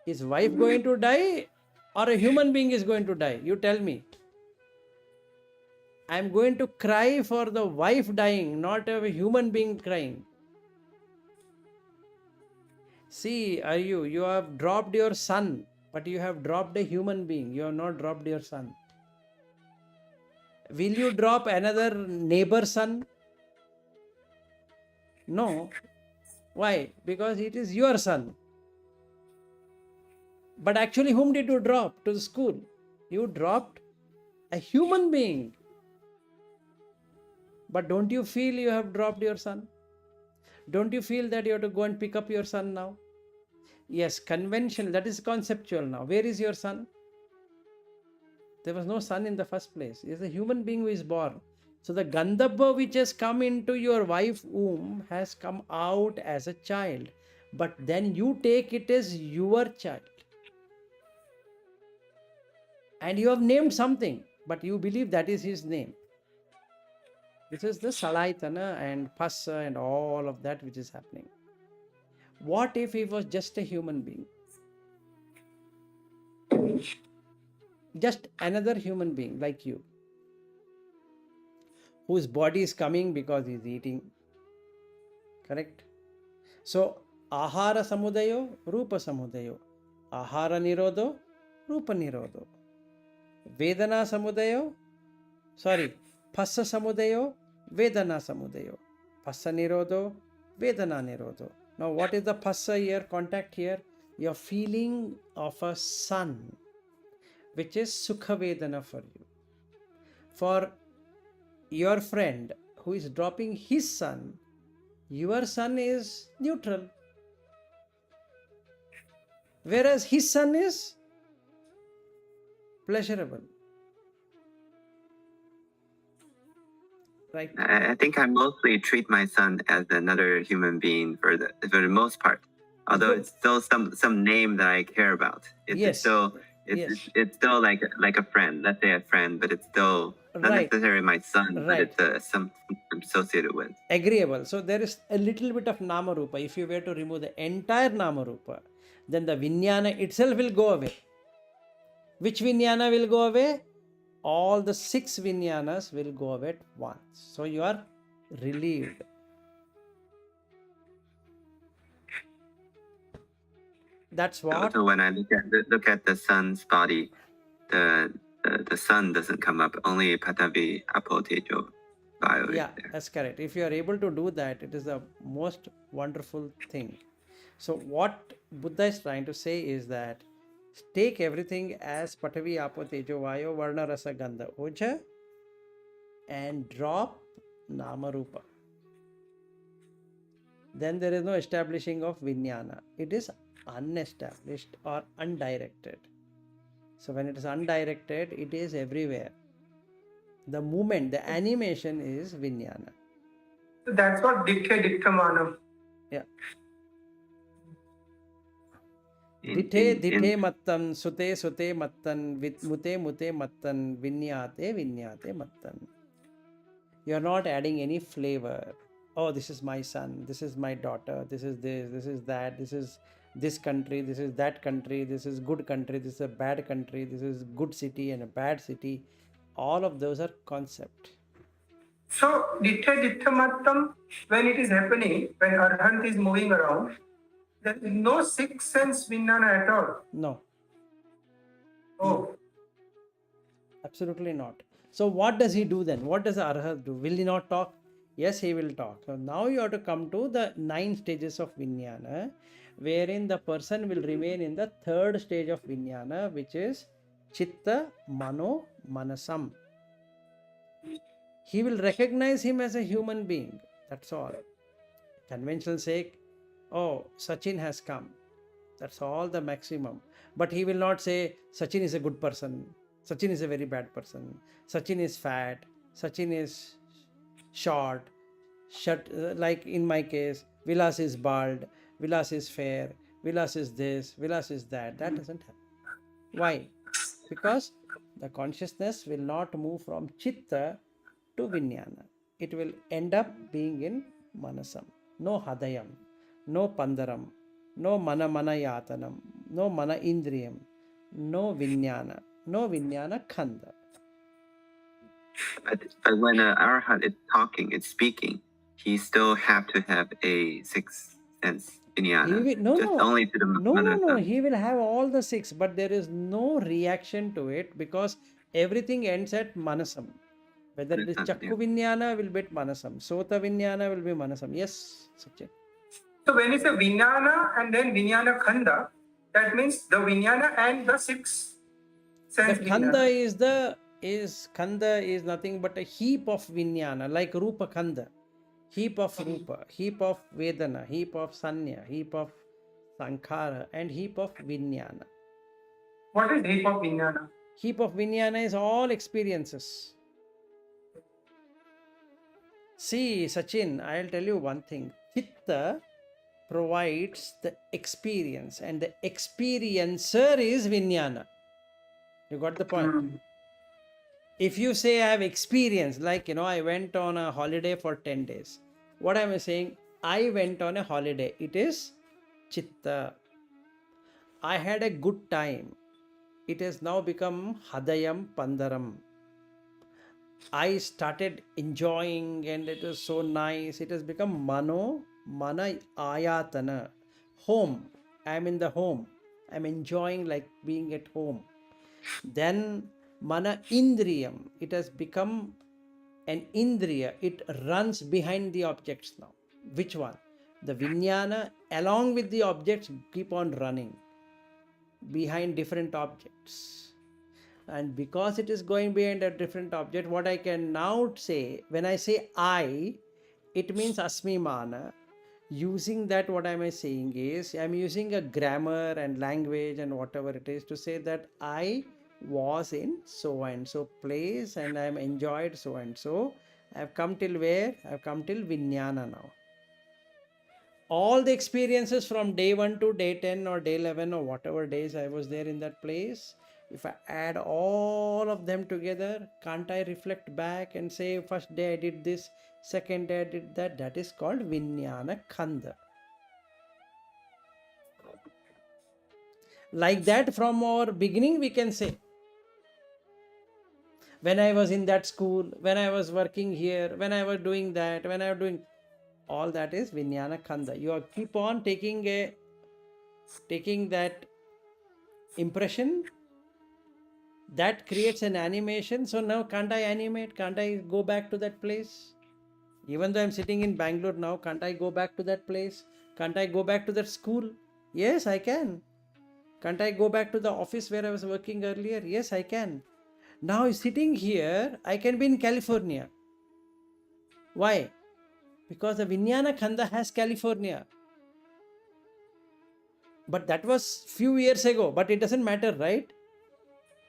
Is wife going to die or a human being is going to die? You tell me. I am going to cry for the wife dying, not a human being crying. See, you have dropped your son, but you have dropped a human being. You have not dropped your son. Will you drop another neighbor's son? No. Why? Because it is your son. But actually, whom did you drop to the school? You dropped a human being. But don't you feel you have dropped your son? Don't you feel that you have to go and pick up your son now? Yes, conventional, that is conceptual now. Where is your son? There was no son in the first place. He is a human being who is born. So the Gandhabba which has come into your wife's womb has come out as a child. But then you take it as your child. And you have named something, but you believe that is his name. This is the Salaitana and Passa and all of that which is happening. What if he was just a human being? Just another human being like you, whose body is coming because he is eating. Correct? So, Ahara Samudayo, Rupa Samudayo. Ahara Nirodho, Rupa Nirodho. Vedana Samudayo, Phassa Samudayo, Vedana Samudayo. Phassa Nirodho, Vedana Nirodho. Now, what is the Phassa here, contact here? Your feeling of a son, which is Sukha Vedana for you. For your friend who is dropping his son, your son is neutral. Whereas his son is pleasurable. Right? I think I mostly treat my son as another human being for the most part. Although it's still some name that I care about. It's still like a friend. Let's say a friend, but it's still not necessarily my son, but it's some I'm associated with. Agreeable. So there is a little bit of Nama Rupa. If you were to remove the entire Nama Rupa, then the Vinyana itself will go away. Which Vinyana will go away? All the 6 Vinyanas will go away at once. So you are relieved. That's what. So when I look at the sun's body, the sun doesn't come up. Only Patavi Apotejo Bio. Yeah, that's correct. If you are able to do that, it is the most wonderful thing. So what Buddha is trying to say is that take everything as Patavi Apo Tejo Vayo Varna Rasa Gandha Oja and drop Nama Rupa. Then there is no establishing of Vinyana. It is unestablished or undirected. So when it is undirected, it is everywhere. The movement, the animation is Vinyana. So that's what Dikhe Manam. Yeah. Dithe mattan, sute mattan, mute mattan, vinyate mattan. You are not adding any flavor. Oh, this is my son, this is my daughter, this is that, this is this country, this is that country, this is good country, this is a bad country, this is good city and a bad city. All of those are concept. So, Ditya Mattam, when it is happening, when Arhant is moving around, there is no sixth sense Vinyana at all. No. Oh. Absolutely not. So what does he do then? What does Arhat do? Will he not talk? Yes, he will talk. So now you have to come to the 9 stages of Vinyana, wherein the person will remain in the 3rd stage of Vinyana, which is Chitta Mano Manasam. He will recognize him as a human being. That's all. Conventional sake, oh, Sachin has come. That's all the maximum. But he will not say, Sachin is a good person. Sachin is a very bad person. Sachin is fat. Sachin is short. Like in my case, Vilas is bald. Vilas is fair. Vilas is this. Vilas is that. That doesn't happen. Why? Because the consciousness will not move from Chitta to Vinyana. It will end up being in Manasam. No Hadayam. No Pandaram. No Mana Yatanam. no mana indriyam, no vinyana, no vinyana khanda. But when an arhat is talking, it's speaking, he still have to have a sixth sense vinyana. Only to the no. He will have all the six, but there is no reaction to it because everything ends at manasam. Whether it is Chakku Vinyana will be Manasam, Sota Vinyana will be Manasam. Yes, Sachin. So when it's a Vinyana and then Vinyana Khanda, that means the Vinyana and the six sense. The Khanda is Khanda is nothing but a heap of Vinyana, like Rupa Khanda. Heap of Rupa, heap of Vedana, heap of Sanya, heap of Sankhara, and heap of Vinyana. What is heap of Vinyana? Heap of Vinyana is all experiences. See, Sachin, I'll tell you one thing. Chitta provides the experience, and the experiencer is Vinyana. You got the point? If you say I have experience, like, I went on a holiday for 10 days. What am I saying? I went on a holiday. It is Chitta. I had a good time. It has now become Hadayam Pandaram. I started enjoying and it was so nice. It has become Mana Ayatana. Home. I am in the home. I am enjoying like being at home. Then Mana Indriyam. It has become an Indriya. It runs behind the objects now. Which one? The Vinyana along with the objects keep on running behind different objects. And because it is going behind a different object, what I can now say, when I say I, it means Asmimana. Using that, what am I saying is, I'm using a grammar and language and whatever it is to say that I was in so and so place and I'm enjoyed so and so. I've come till where? I've come till Vinyana now. All the experiences from day 1 to day 10 or day 11 or whatever days I was there in that place, if I add all of them together, can't I reflect back and say, first day I did this, second day I did that? That is called Vinyana Khanda. Like that, from our beginning, we can say, when I was in that school, when I was working here, when I was doing that, when I was doing, all that is Vinyana Khanda. You keep on taking that impression. That creates an animation. So now can't I animate? Can't I go back to that place? Even though I'm sitting in Bangalore now, can't I go back to that place? Can't I go back to that school? Yes, I can. Can't I go back to the office where I was working earlier? Yes, I can. Now sitting here, I can be in California. Why? Because the Vinyana Khanda has California. But that was few years ago. But it doesn't matter, right?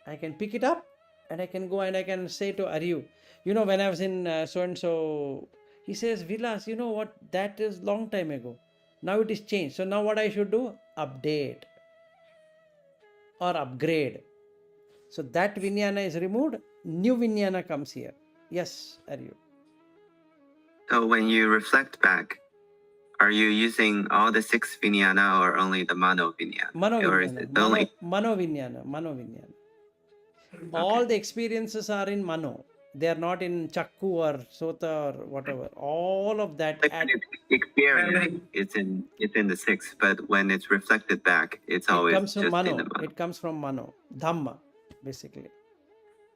I can pick it up and I can go and I can say to Aryu, when I was in so-and-so, he says, Vilas, you know what? That is long time ago. Now it is changed. So now what I should do? Update or upgrade. So that Vinyana is removed. New Vinyana comes here. Yes, Aryu. So when you reflect back, are you using all the 6 Vinyana or only the Mano Vinyana? Mano or Vinyana. Is it only... Mano Vinyana. All the experiences are in Mano. They are not in Chakku or Sota or whatever. All of that. Experience, it's in the 6, but when it's reflected back, it's always comes from just Mano. in the Mano. It comes from Mano. Dhamma, basically.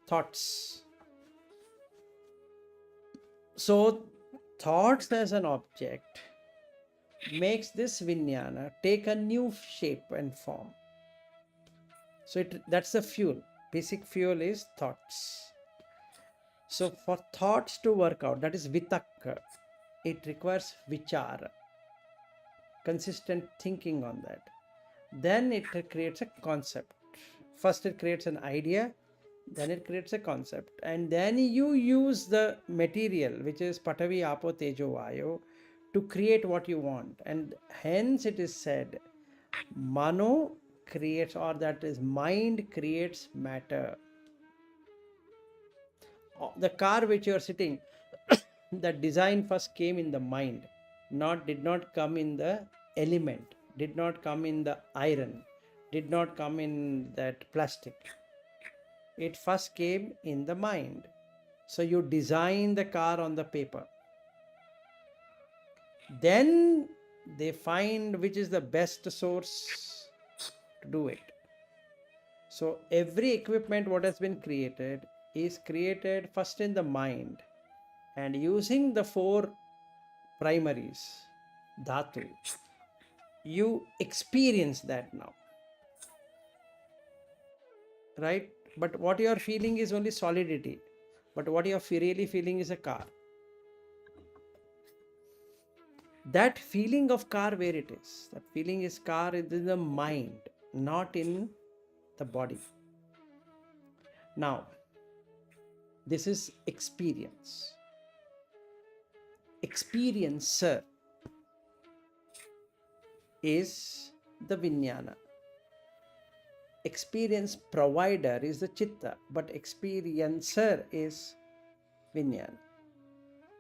Thoughts. So, thoughts as an object makes this Vinyana take a new shape and form. So, that's the fuel. Basic fuel is thoughts. So, for thoughts to work out, that is vitakka, it requires vichara, consistent thinking on that. Then it creates a concept. First, it creates an idea, then it creates a concept, and then you use the material, which is Patavi, Apo, Tejo, Vayo, to create what you want. And hence, it is said, Mano creates, or that is mind creates matter. The car which you are sitting, the design first came in the mind, did not come in the element, did not come in the iron. did not come in that plastic. It first came in the mind. So you design the car on the paper. Then they find which is the best source to do it. So every equipment what has been created is created first in the mind, and using the 4 primaries, dhatu, you experience that now. Right? But what you are feeling is only solidity. But what you are really feeling is a car. That feeling of car, where it is? That feeling is car is in the mind, not in the body. Now, this is experience. Experiencer is the Vinyana. Experience provider is the Chitta, but experiencer is Vinyana.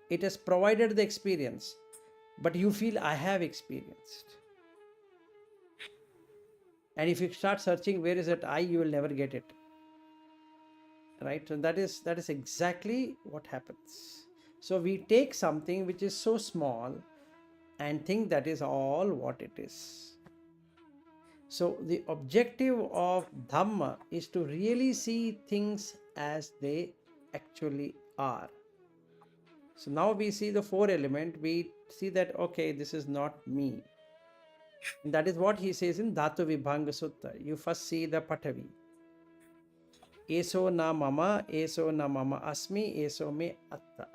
It has provided the experience, but you feel I have experienced. And if you start searching where is that I, you will never get it. Right? So that is exactly what happens. So we take something which is so small and think that is all what it is. So the objective of Dhamma is to really see things as they actually are. So now we see the 4 elements, we see that, okay, this is not me. And that is what he says in Dhatu Vibhanga Sutta. You first see the Patavi. Eso na mama asmi, eso me atta.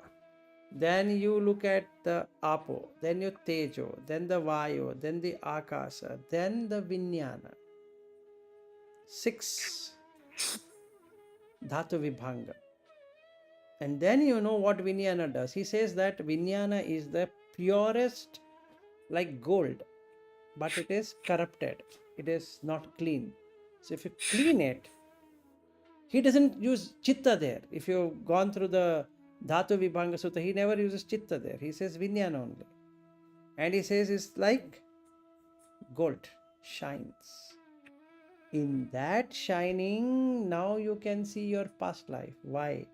Then you look at the Apo, then your Tejo, then the Vayo, then the Akasa, then the Vinyana. 6 Dhatu Vibhanga. And then you know what Vinyana does. He says that Vinyana is the purest, like gold, but it is corrupted. It is not clean. So if you clean it, he doesn't use Chitta there. If you've gone through the Dhatu Vibhanga Sutta, he never uses Chitta there. He says Vinyana only. And he says it's like gold, shines. In that shining, now you can see your past life. Why?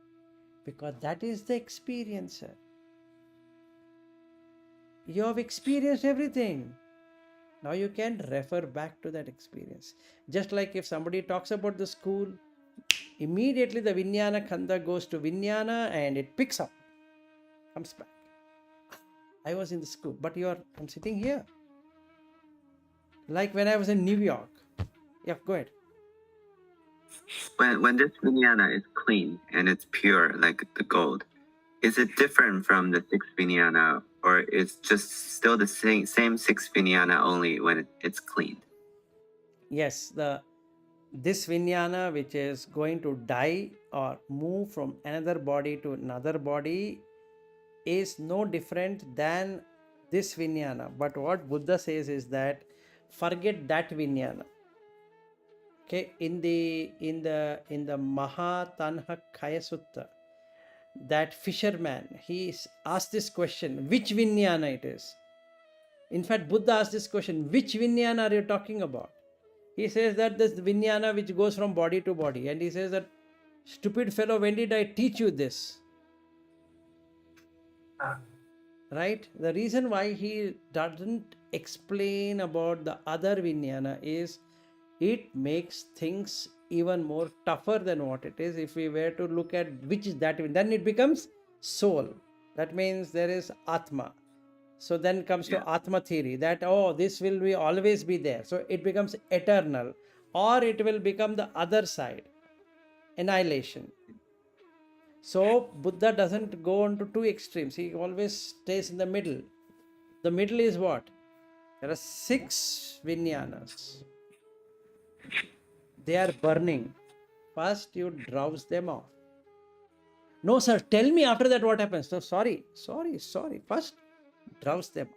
Because that is the experiencer. You have experienced everything. Now you can refer back to that experience. Just like if somebody talks about the school, immediately the Vinyana Khanda goes to Vinyana and it picks up, comes back. I was in the school, but I'm sitting here. Like when I was in New York. Yeah, go ahead. When this Vinyana is clean and it's pure, like the gold, is it different from the 6 Vinyana, or it's just still the same 6 Vinyana only when it's cleaned? Yes, this Vinyana which is going to die or move from another body to another body is no different than this Vinyana. But what Buddha says is that forget that Vinyana. Okay, in the Maha Tanha Khaya Sutta, that fisherman, he asked this question, which Vinyana it is. In fact, Buddha asked this question, which Vinyana are you talking about? He says that this Vinyana which goes from body to body. And he says that, stupid fellow, when did I teach you this? Right? The reason why he doesn't explain about the other Vinyana is it makes things even more tougher than what it is. If we were to look at which is that, then it becomes soul. That means there is Atma. So then comes to Atma theory that, this will always be there. So it becomes eternal, or it will become the other side, annihilation. So Buddha doesn't go on to 2 extremes. He always stays in the middle. The middle is what? There are 6 Vinyanas. They are burning. First you drowse them off. No, sir, tell me after that what happens. So sorry. First drowse them off.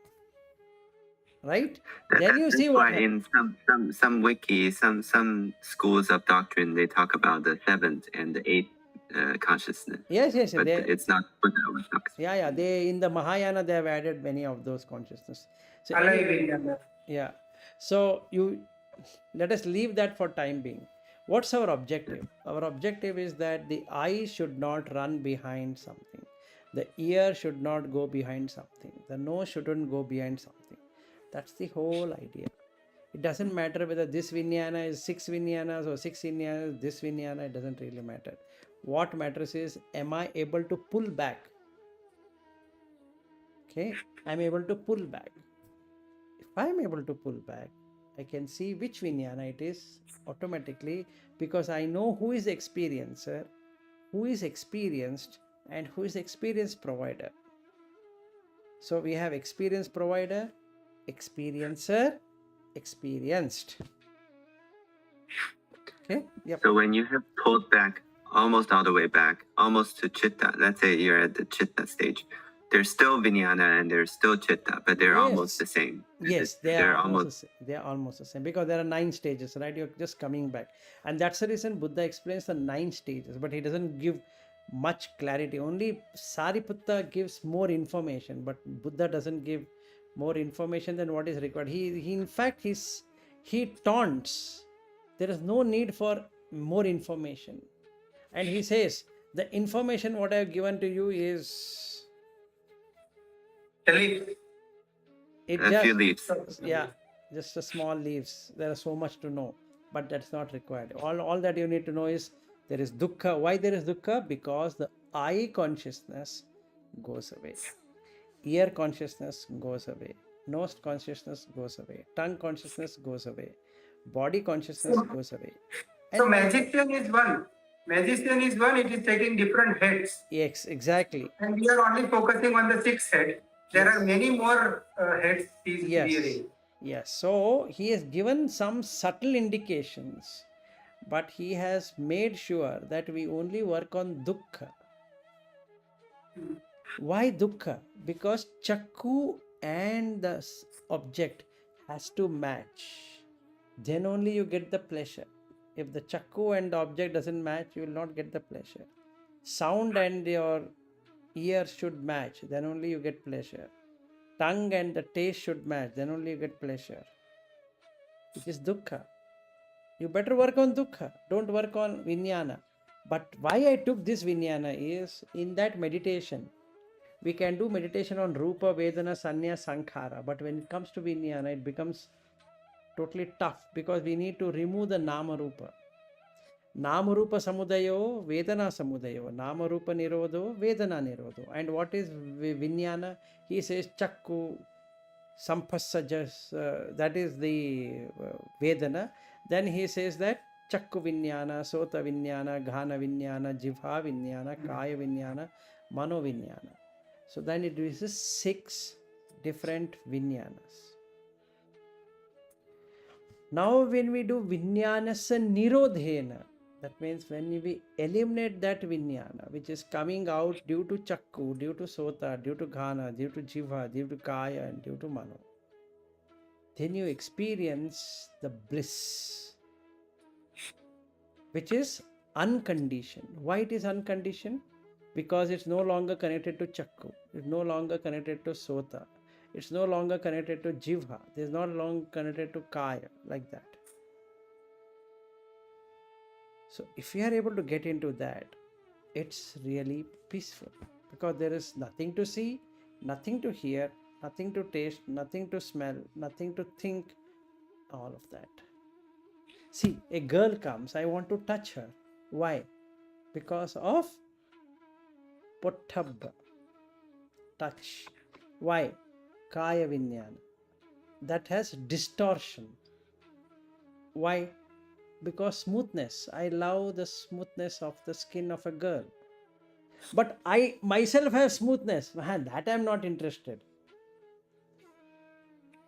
Right? Then you see what happens. In some wiki, some schools of doctrine, they talk about the 7th and the 8th consciousness. Yes. But it's not Buddha. Yeah. They in the Mahayana they have added many of those consciousness. So So Let us leave that for time being. What's our objective? Our objective is that the eye should not run behind something. The ear should not go behind something. The nose shouldn't go behind something. That's the whole idea. It doesn't matter whether this Vinyana is 6 Vinyanas or 6 Vinyanas, this Vinyana, it doesn't really matter. What matters is, am I able to pull back? Okay, I'm able to pull back. If I'm able to pull back, I can see which Vinyana it is automatically, because I know who is the experiencer, who is experienced, and who is experience provider. So we have experience provider, experiencer, experienced. Okay. Yep. So when you have pulled back almost all the way back, almost to chitta, let's say you're at the chitta stage, there's still Vinyana and there's still chitta, but they're almost the same. Yes, they're almost the same, because there are 9 stages, right? You're just coming back. And that's the reason Buddha explains the 9 stages, but he doesn't give much clarity. Only Sariputta gives more information, but Buddha doesn't give more information than what is required. He in fact, he taunts. There is no need for more information. And he says, the information what I have given to you is... A few leaves. Yeah, just a small leaves. There is so much to know, but that's not required. All that you need to know is there is dukkha. Why there is dukkha? Because the eye consciousness goes away. Ear consciousness goes away. Nose consciousness goes away. Tongue consciousness goes away. Body consciousness goes away. So magician is one. Magician is one. It is taking different heads. Yes, exactly. And we are only focusing on the 6th head. There are many more heads he is clearing. Yes. So he has given some subtle indications, but he has made sure that we only work on dukkha. Why dukkha? Because chakku and the object has to match. Then only you get the pleasure. If the chakku and the object doesn't match, you will not get the pleasure. Sound and your ear should match, then only you get pleasure. Tongue and the taste should match, then only you get pleasure. It is dukkha. You better work on dukkha. Don't work on Vinyana. But why I took this Vinyana is, in that meditation, we can do meditation on Rupa, Vedana, Sanya, Sankhara. But when it comes to Vinyana, it becomes totally tough, because we need to remove the Nama Rupa. Nama Rupa Samudayo, Vedana Samudayo, Nama Rupa Nirodho, Vedana Nirodho. And what is Vinyana? He says Chakku, Sampasajas, that is the Vedana. Then he says that Chakku Vinyana, Sota Vinyana, Ghana Vinyana, Jivha Vinyana, Kaya Vinyana, Mano Vinyana. So then it is 6 different Vinyanas. Now when we do Vinyanasa Nirodhena, that means when we eliminate that Vinyana which is coming out due to Chakku, due to Sota, due to Ghana, due to Jiva, due to Kaya and due to Mano, then you experience the bliss, which is unconditioned. Why it is unconditioned? Because it's no longer connected to Chakku, it's no longer connected to Sota, it's no longer connected to Jivha, it's no longer connected to Kaya, like that. So if we are able to get into that, it's really peaceful, because there is nothing to see, nothing to hear, nothing to taste, nothing to smell, nothing to think, all of that. See, a girl comes, I want to touch her. Why? Because of Pottabha, touch. Why? Kaya Vinyana. That has distortion. Why? Because smoothness. I love the smoothness of the skin of a girl. But I myself have smoothness. Man, that I am not interested.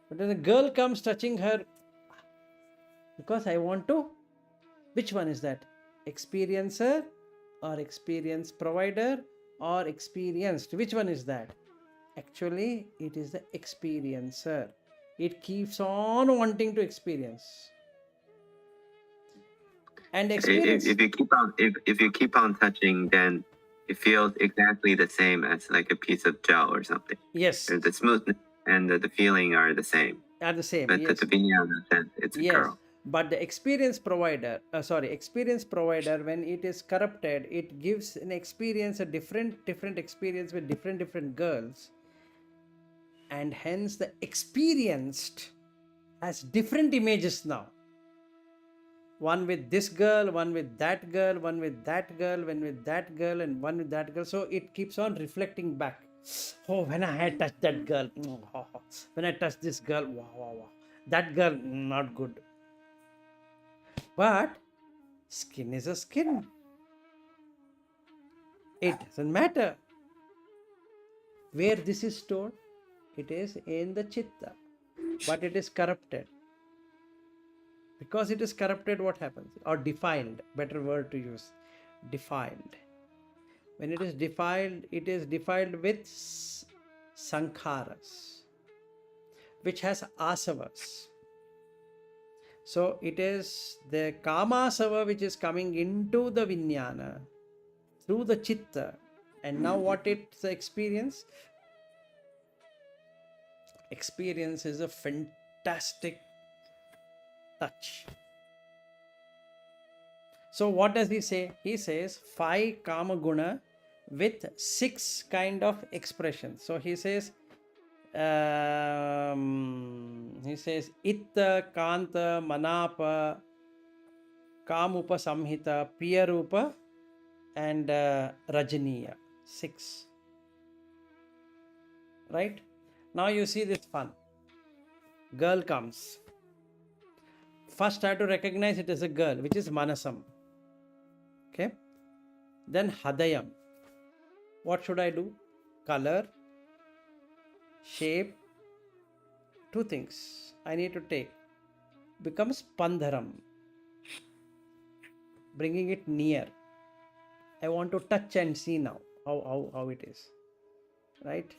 But when a girl comes touching her, because I want to, which one is that? Experiencer or experience provider or experienced? Which one is that? Actually, it is the experiencer. It keeps on wanting to experience. And experience. If you keep on touching, then it feels exactly the same as like a piece of gel or something. Yes. The smoothness and the feeling are the same. Are the same. But yes. the Vinyana sense, it's a girl. But the experience provider, when it is corrupted, it gives an experience, a different experience with different girls, and hence the experienced has different images now. One with this girl, one with that girl, one with that girl, one with that girl, and one with that girl. So it keeps on reflecting back. Oh, when I had touched that girl, when I touched this girl, wow. That girl, not good. But skin is a skin. It doesn't matter where this is stored. It is in the chitta, but it is corrupted. Because it is corrupted, what happens? Or defiled, better word to use, defiled. When it is defiled with sankharas, which has asavas. So it is the kamasava which is coming into the vinyana through the chitta. And now what it's the experience? Experience is a fantastic touch. So what does he say? He says 5 kama guna with 6 kind of expressions. So he says itta, kanta, manapa, kamupa samhita, piyarupa, and rajaniya. 6. Right? Now you see this fun. Girl comes. First I have to recognize it as a girl, which is manasam. Okay. Then hadayam. What should I do? Color, shape, 2 things I need to take. Becomes pandharam. Bringing it near. I want to touch and see now how it is. Right?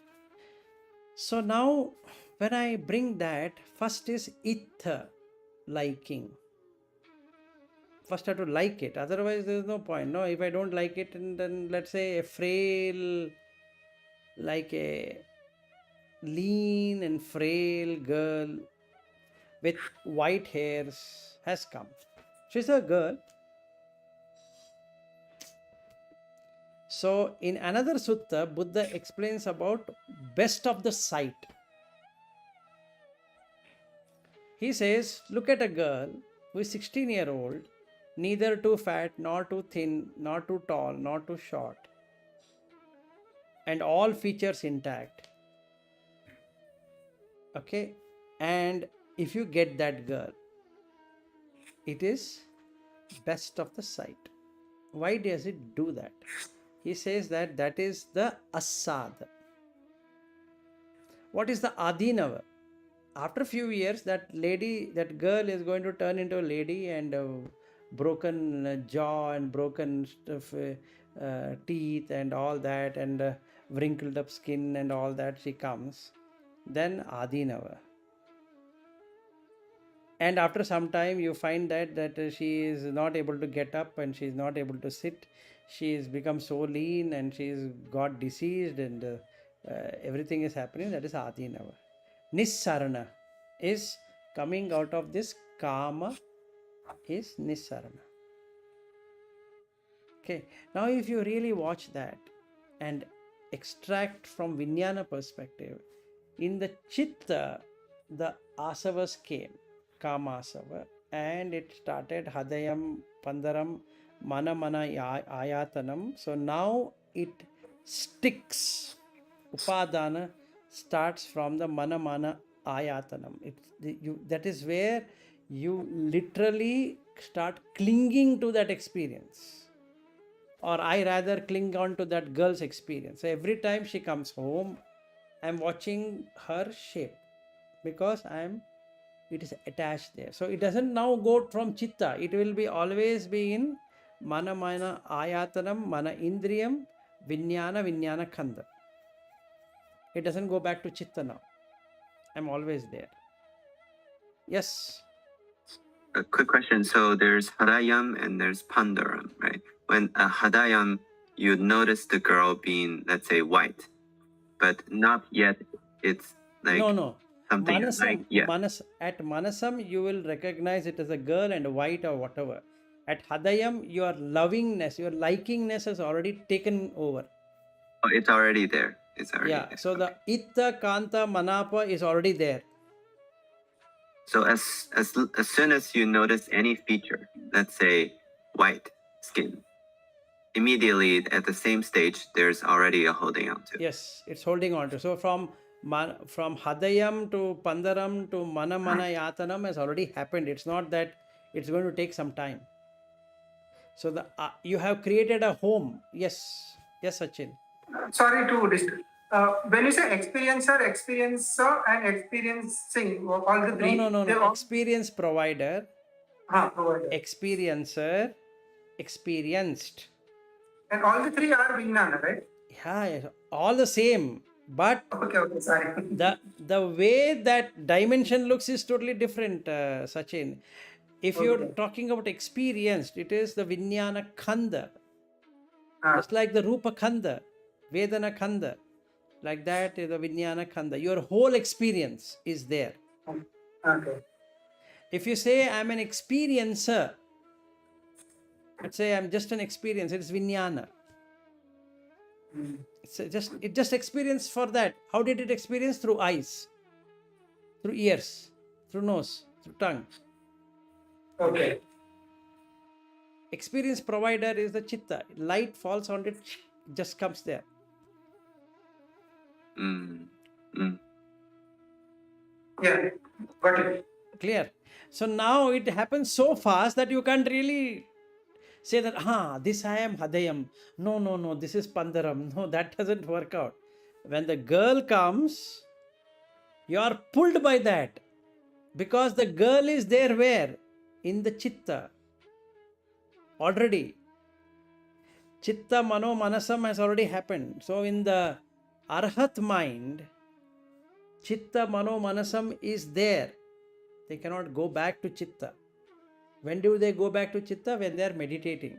So now when I bring that, first is ittha, liking. First I have to like it, otherwise there is no point. No, if I don't like it, and then let's say a frail, like a lean and frail girl with white hairs has come. She's a girl. So in another sutta, Buddha explains about best of the sight. He says, look at a girl who is 16-year-old, neither too fat, nor too thin, nor too tall, nor too short, and all features intact. Okay, and if you get that girl, it is best of the sight. Why does it do that? He says that is the asad. What is the adinava? After a few years, that girl is going to turn into a lady, and broken jaw and broken teeth and all that, and wrinkled up skin and all that, she comes. Then adinava. And after some time you find that she is not able to get up, and she is not able to sit. She has become so lean, and she has got diseased, and everything is happening. That is adinava. Nissarana is coming out of this kama, is nissarana. Okay, now if you really watch that and extract from Vinyana perspective, in the chitta, the asavas came, kama asava, and it started hadayam, pandaram, mana ayatanam. So now it sticks. Upadana starts from the mana ayatanam. That is where you literally start clinging to that experience. Or I rather cling on to that girl's experience. So every time she comes home, I am watching her shape, because it is attached there. So it doesn't now go from chitta. It will always be in mana ayatanam, mana indriyam, vinyana khanda. It doesn't go back to chitta now. I'm always there. Yes. A quick question. So there's hadayam and there's pandaram, right? When hadayam, you notice the girl being, let's say, white, but not yet. It's like no. something Manasam, like at Manasam, you will recognize it as a girl and white or whatever. At Hadayam, your lovingness, your likingness has already taken over. Oh, it's already there. It's already there. So the Itta, Kanta, Manapa is already there. So as soon as you notice any feature, let's say white skin, immediately at the same stage, there's already a holding on to. Yes, it's holding on to. So from Hadayam to Pandaram to Mana Yatanam has already happened. It's not that it's going to take some time. So you have created a home. Yes, Sachin. Sorry to disturb. When you say experiencer, and experiencing, all the three. No. Experience provider. Provider. Experiencer, experienced. And all the three are Vinyana, right? Yeah, all the same. But okay, sorry. the way that dimension looks is totally different, Sachin. If you're talking about experienced, it is the Vinyana Khanda. Just like the Rupa Khanda, Vedana Khanda. Like that is the Vinyana Khanda. Your whole experience is there. Okay. If you say I'm an experiencer, let's say I'm just an experience, it's Vinyana. It just experienced for that. How did it experience? Through eyes, through ears, through nose, through tongue. Okay. Experience provider is the chitta. Light falls on it, just comes there. Yeah, got it. Clear. So now it happens so fast that you can't really say that, this I am Hadayam. No, this is Pandaram. No, that doesn't work out. When the girl comes, you are pulled by that. Because the girl is there where? In the chitta. Already. Chitta, Mano, Manasam has already happened. So in the Arhat mind, Chitta, Mano, Manasam is there. They cannot go back to Chitta. When do they go back to Chitta? When they are meditating.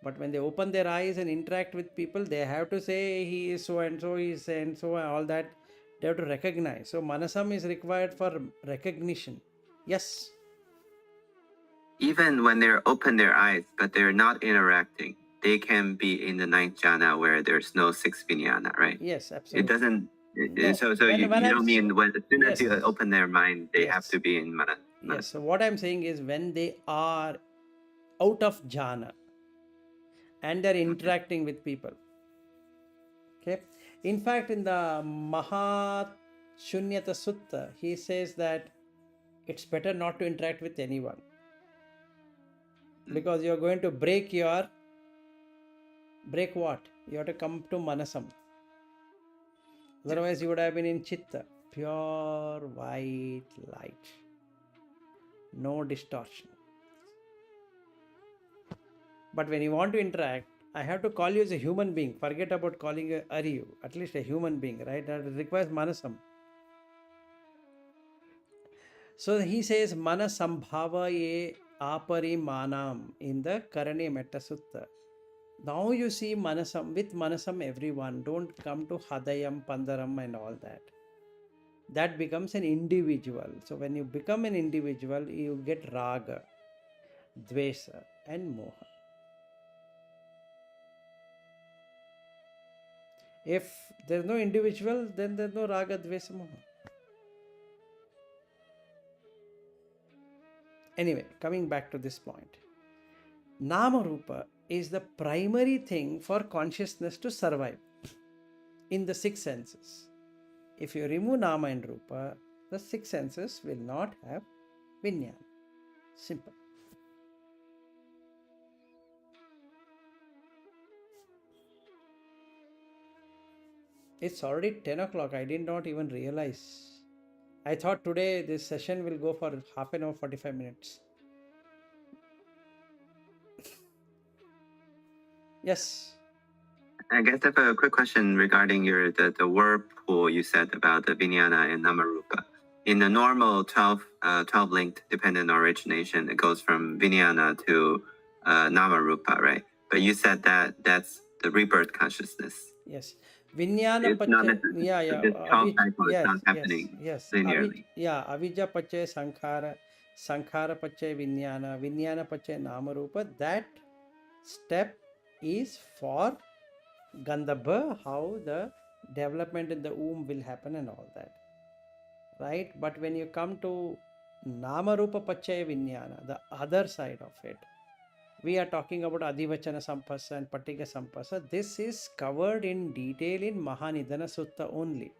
But when they open their eyes and interact with people, they have to say he is so and so, he is and so, and all that. They have to recognize. So Manasam is required for recognition. Yes. Even when they're open their eyes, but they're not interacting, they can be in the ninth jhana where there's no sixth Vinyana, right? Yes, absolutely. It doesn't. You don't mean when as soon as you open their mind, they have to be in Mana. Yes. So what I'm saying is when they are out of jhana and they're interacting with people. Okay. In fact, in the Maha Shunyata Sutta, he says that it's better not to interact with anyone. Because you're going to break what? You have to come to Manasam. Otherwise, you would have been in Chitta. Pure white light. No distortion. But when you want to interact, I have to call you as a human being. Forget about calling a Ariyu. At least a human being, right? That requires Manasam. So he says, Manasambhavaye aparimanam in the Karane Metta Sutta. Now you see Manasam, with Manasam everyone. Don't come to Hadayam, Pandaram and all that. That becomes an individual. So when you become an individual, you get Raga, Dvesa and Moha. If there's no individual, then there's no Raga, Dvesa, Moha. Anyway, coming back to this point. Nama Rupa is the primary thing for consciousness to survive in the six senses. If you remove Nama and Rupa, the six senses will not have Vinyana. Simple. It's already 10 o'clock. I did not even realize. I thought today this session will go for half an hour, 45 minutes. Yes. I guess I have a quick question regarding the whirlpool you said about the Vinyana and Nama Rupa. In the normal 12 linked dependent origination, it goes from Vinyana to Nama Rupa, right? But you said that that's the rebirth consciousness. Yes. Vinyana It's not pache, this 12 cycle is not happening linearly. Avijja pache sankhara, sankhara pache vinyana, vinyana pache nama rupa. That step is for Gandhabba, how the development in the womb will happen and all that. Right? But when you come to Nama Rupa Pachaya Vinyana, the other side of it, we are talking about Adivachana Sampasa and Patika Sampasa. This is covered in detail in Mahanidana Sutta only.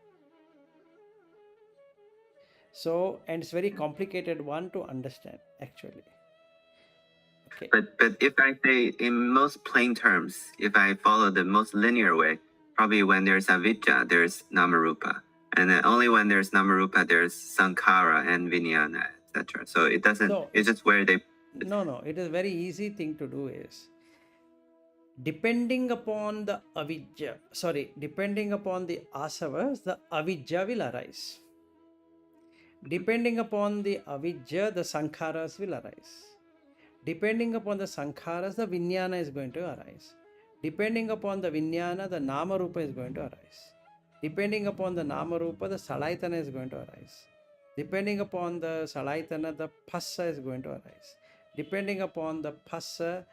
So, and it's very complicated one to understand actually. Okay. But if I say in most plain terms, if I follow the most linear way, probably when there's avijja, there's namarupa. And then only when there's namarupa, there's sankhara and vinyana, etc. So it doesn't, so it's just where they... No, it is very easy thing to do is, depending upon the avijja, depending upon the asavas, the avijja will arise. Depending upon the avijja, the sankharas will arise. Depending upon the sankharas, the vinyana is going to arise. Depending upon the vinyana, the nama rupa is going to arise. Depending upon the nama rupa, the salaitana is going to arise. Depending upon the salaitana, the phassa is going to arise. Depending upon the phassa,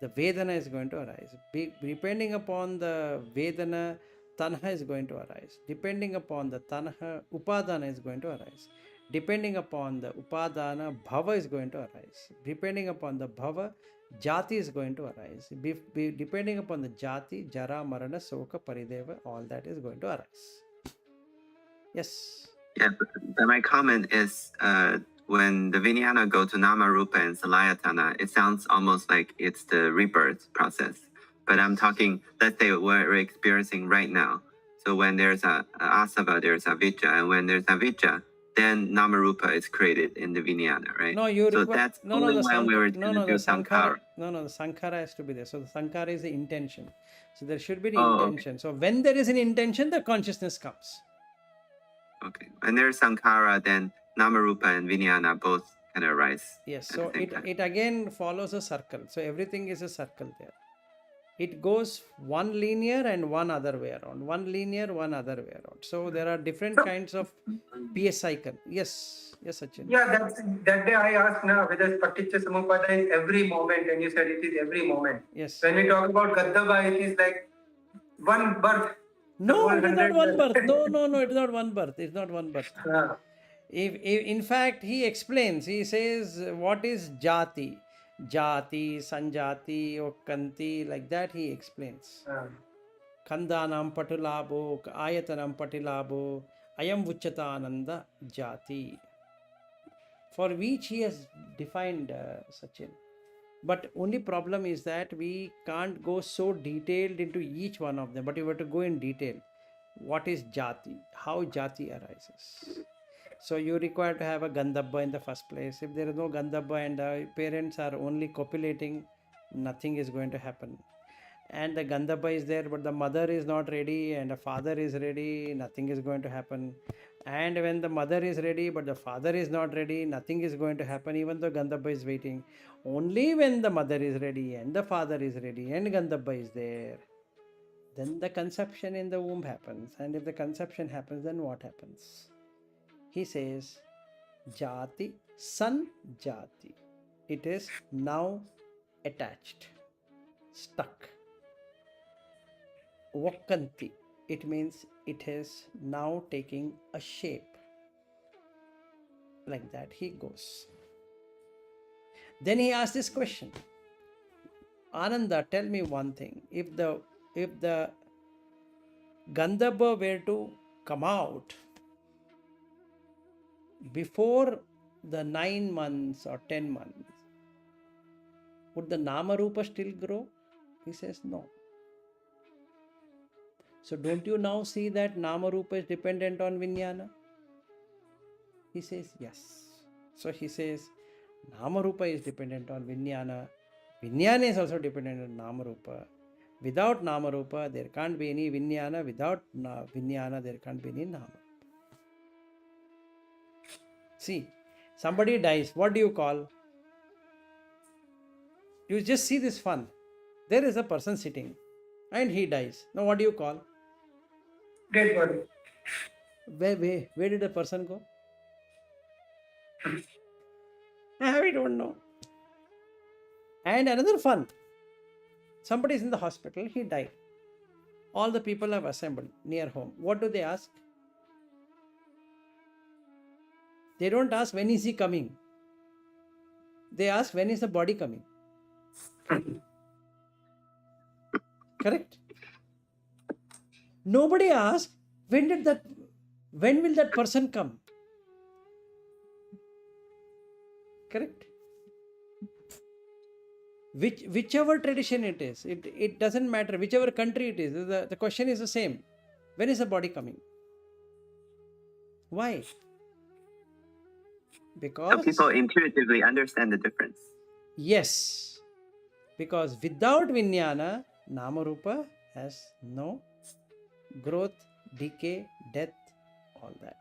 the vedana is going to arise. Depending upon the vedana, tanha is going to arise. Depending upon the tanha, upadana is going to arise. Depending upon the upadana, bhava is going to arise. Depending upon the bhava, jati is going to arise. Depending upon the jati, jara, marana, soka, parideva, all that is going to arise. Yes. Yeah, but my comment is when the Vinyana go to Nama Rupa and Salayatana, it sounds almost like it's the rebirth process. But I'm talking, let's say what we're experiencing right now. So when there's a asava, there's avijja, and when there's avijja, then Namarupa is created in the Vinyana, right? No, you so that's only when we were the sankhara. No, the sankhara has to be there. So the sankhara is the intention. So there should be the intention. Okay. So when there is an intention, the consciousness comes. Okay. When there's sankhara, then Namarupa and Vinyana both can arise. Yes. So it again follows a circle. So everything is a circle there. It goes one linear and one other way around. One linear, one other way around. So there are different kinds of PS cycle. Yes, Sachin. Yeah, that day I asked whether Paticca Samuppada is every moment, and you said it is every moment. Yes. When we talk about Gandhabba, it is like one birth. No, it is not one birth. No, it is not one birth. It's not one birth. If in fact, he explains, he says, what is jati? Jati, Sanjati, Okkanti, like that he explains. Khandanam patulabo, ayatanam patilabo, ayam vuchatananda jati. For which he has defined Sachin. But only problem is that we can't go so detailed into each one of them. But you have to go in detail. What is jati? How jati arises? So you require to have a Gandhabba in the first place. If there is no Gandhabba and the parents are only copulating, nothing is going to happen. And the Gandhabba is there, but the mother is not ready and the father is ready, nothing is going to happen. And when the mother is ready, but the father is not ready, nothing is going to happen, even though Gandhabba is waiting. Only when the mother is ready and the father is ready and Gandhabba is there, then the conception in the womb happens. And if the conception happens, then what happens? He says, jati, san jati. It is now attached, stuck. Vakkanti. It means it is now taking a shape. Like that he goes. Then he asks this question. Ananda, tell me one thing. If the Gandhabba were to come out before the 9 months or 10 months, would the Nama Rupa still grow? He says no. So don't you now see that Nama Rupa is dependent on Vinyana? He says yes. So he says Nama Rupa is dependent on Vinyana. Vinyana is also dependent on Nama Rupa. Without Nama Rupa, there can't be any Vinyana. Without Vinyana, there can't be any Nama. See, somebody dies. What do you call? You just see this fun. There is a person sitting and he dies. Now what do you call? Dead body. Where did the person go? We don't know. And another fun. Somebody is in the hospital, he died. All the people have assembled near home. What do they ask? They don't ask when is he coming. They ask when is the body coming. Correct? Nobody asks when will that person come. Correct? Whichever tradition it is, it doesn't matter, whichever country it is, the question is the same. When is the body coming? Why? Because so people intuitively understand the difference. Yes. Because without Vinyana, Nama Rupa has no growth, decay, death, all that.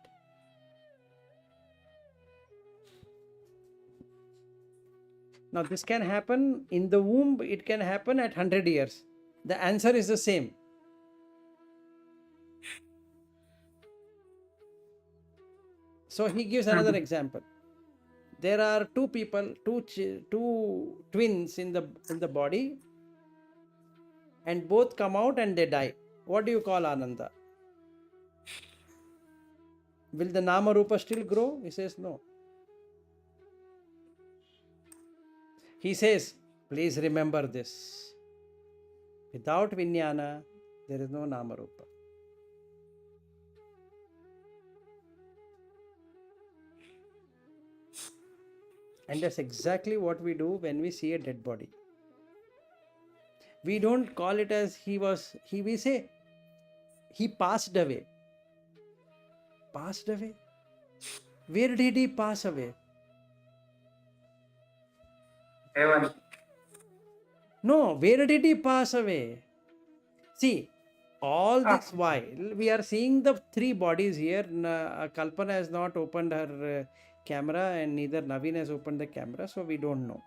Now this can happen in the womb, it can happen at 100 years. The answer is the same. So he gives another example. There are two people, two twins in the body, and both come out and they die. What do you call Ananda? Will the Nama Rupa still grow? He says no. He says, please remember this. Without Vinyana, there is no Nama Rupa. And that's exactly what we do when we see a dead body. We don't call it as we say, he passed away. Passed away? Where did he pass away? Heaven. No, where did he pass away? See, all this while we are seeing the three bodies here. Kalpana has not opened her camera and neither Naveen has opened the camera, so we don't know.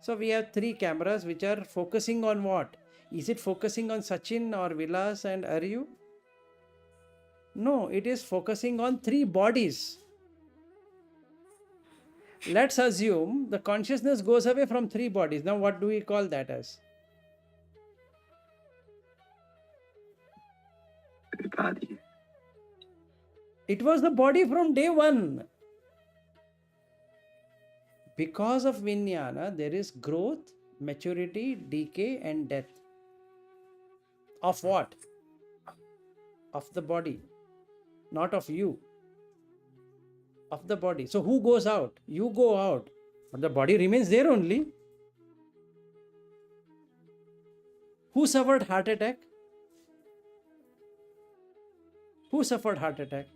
So we have three cameras which are focusing on what? Is it focusing on Sachin or Vilas and Aryu? No, it is focusing on three bodies. Let's assume the consciousness goes away from three bodies. Now what do we call that as? Body. It was the body from day one. Because of Vinyana, there is growth, maturity, decay and death. Of what? Of the body. Not of you. Of the body. So who goes out? You go out. But the body remains there only. Who suffered heart attack? Who suffered heart attack?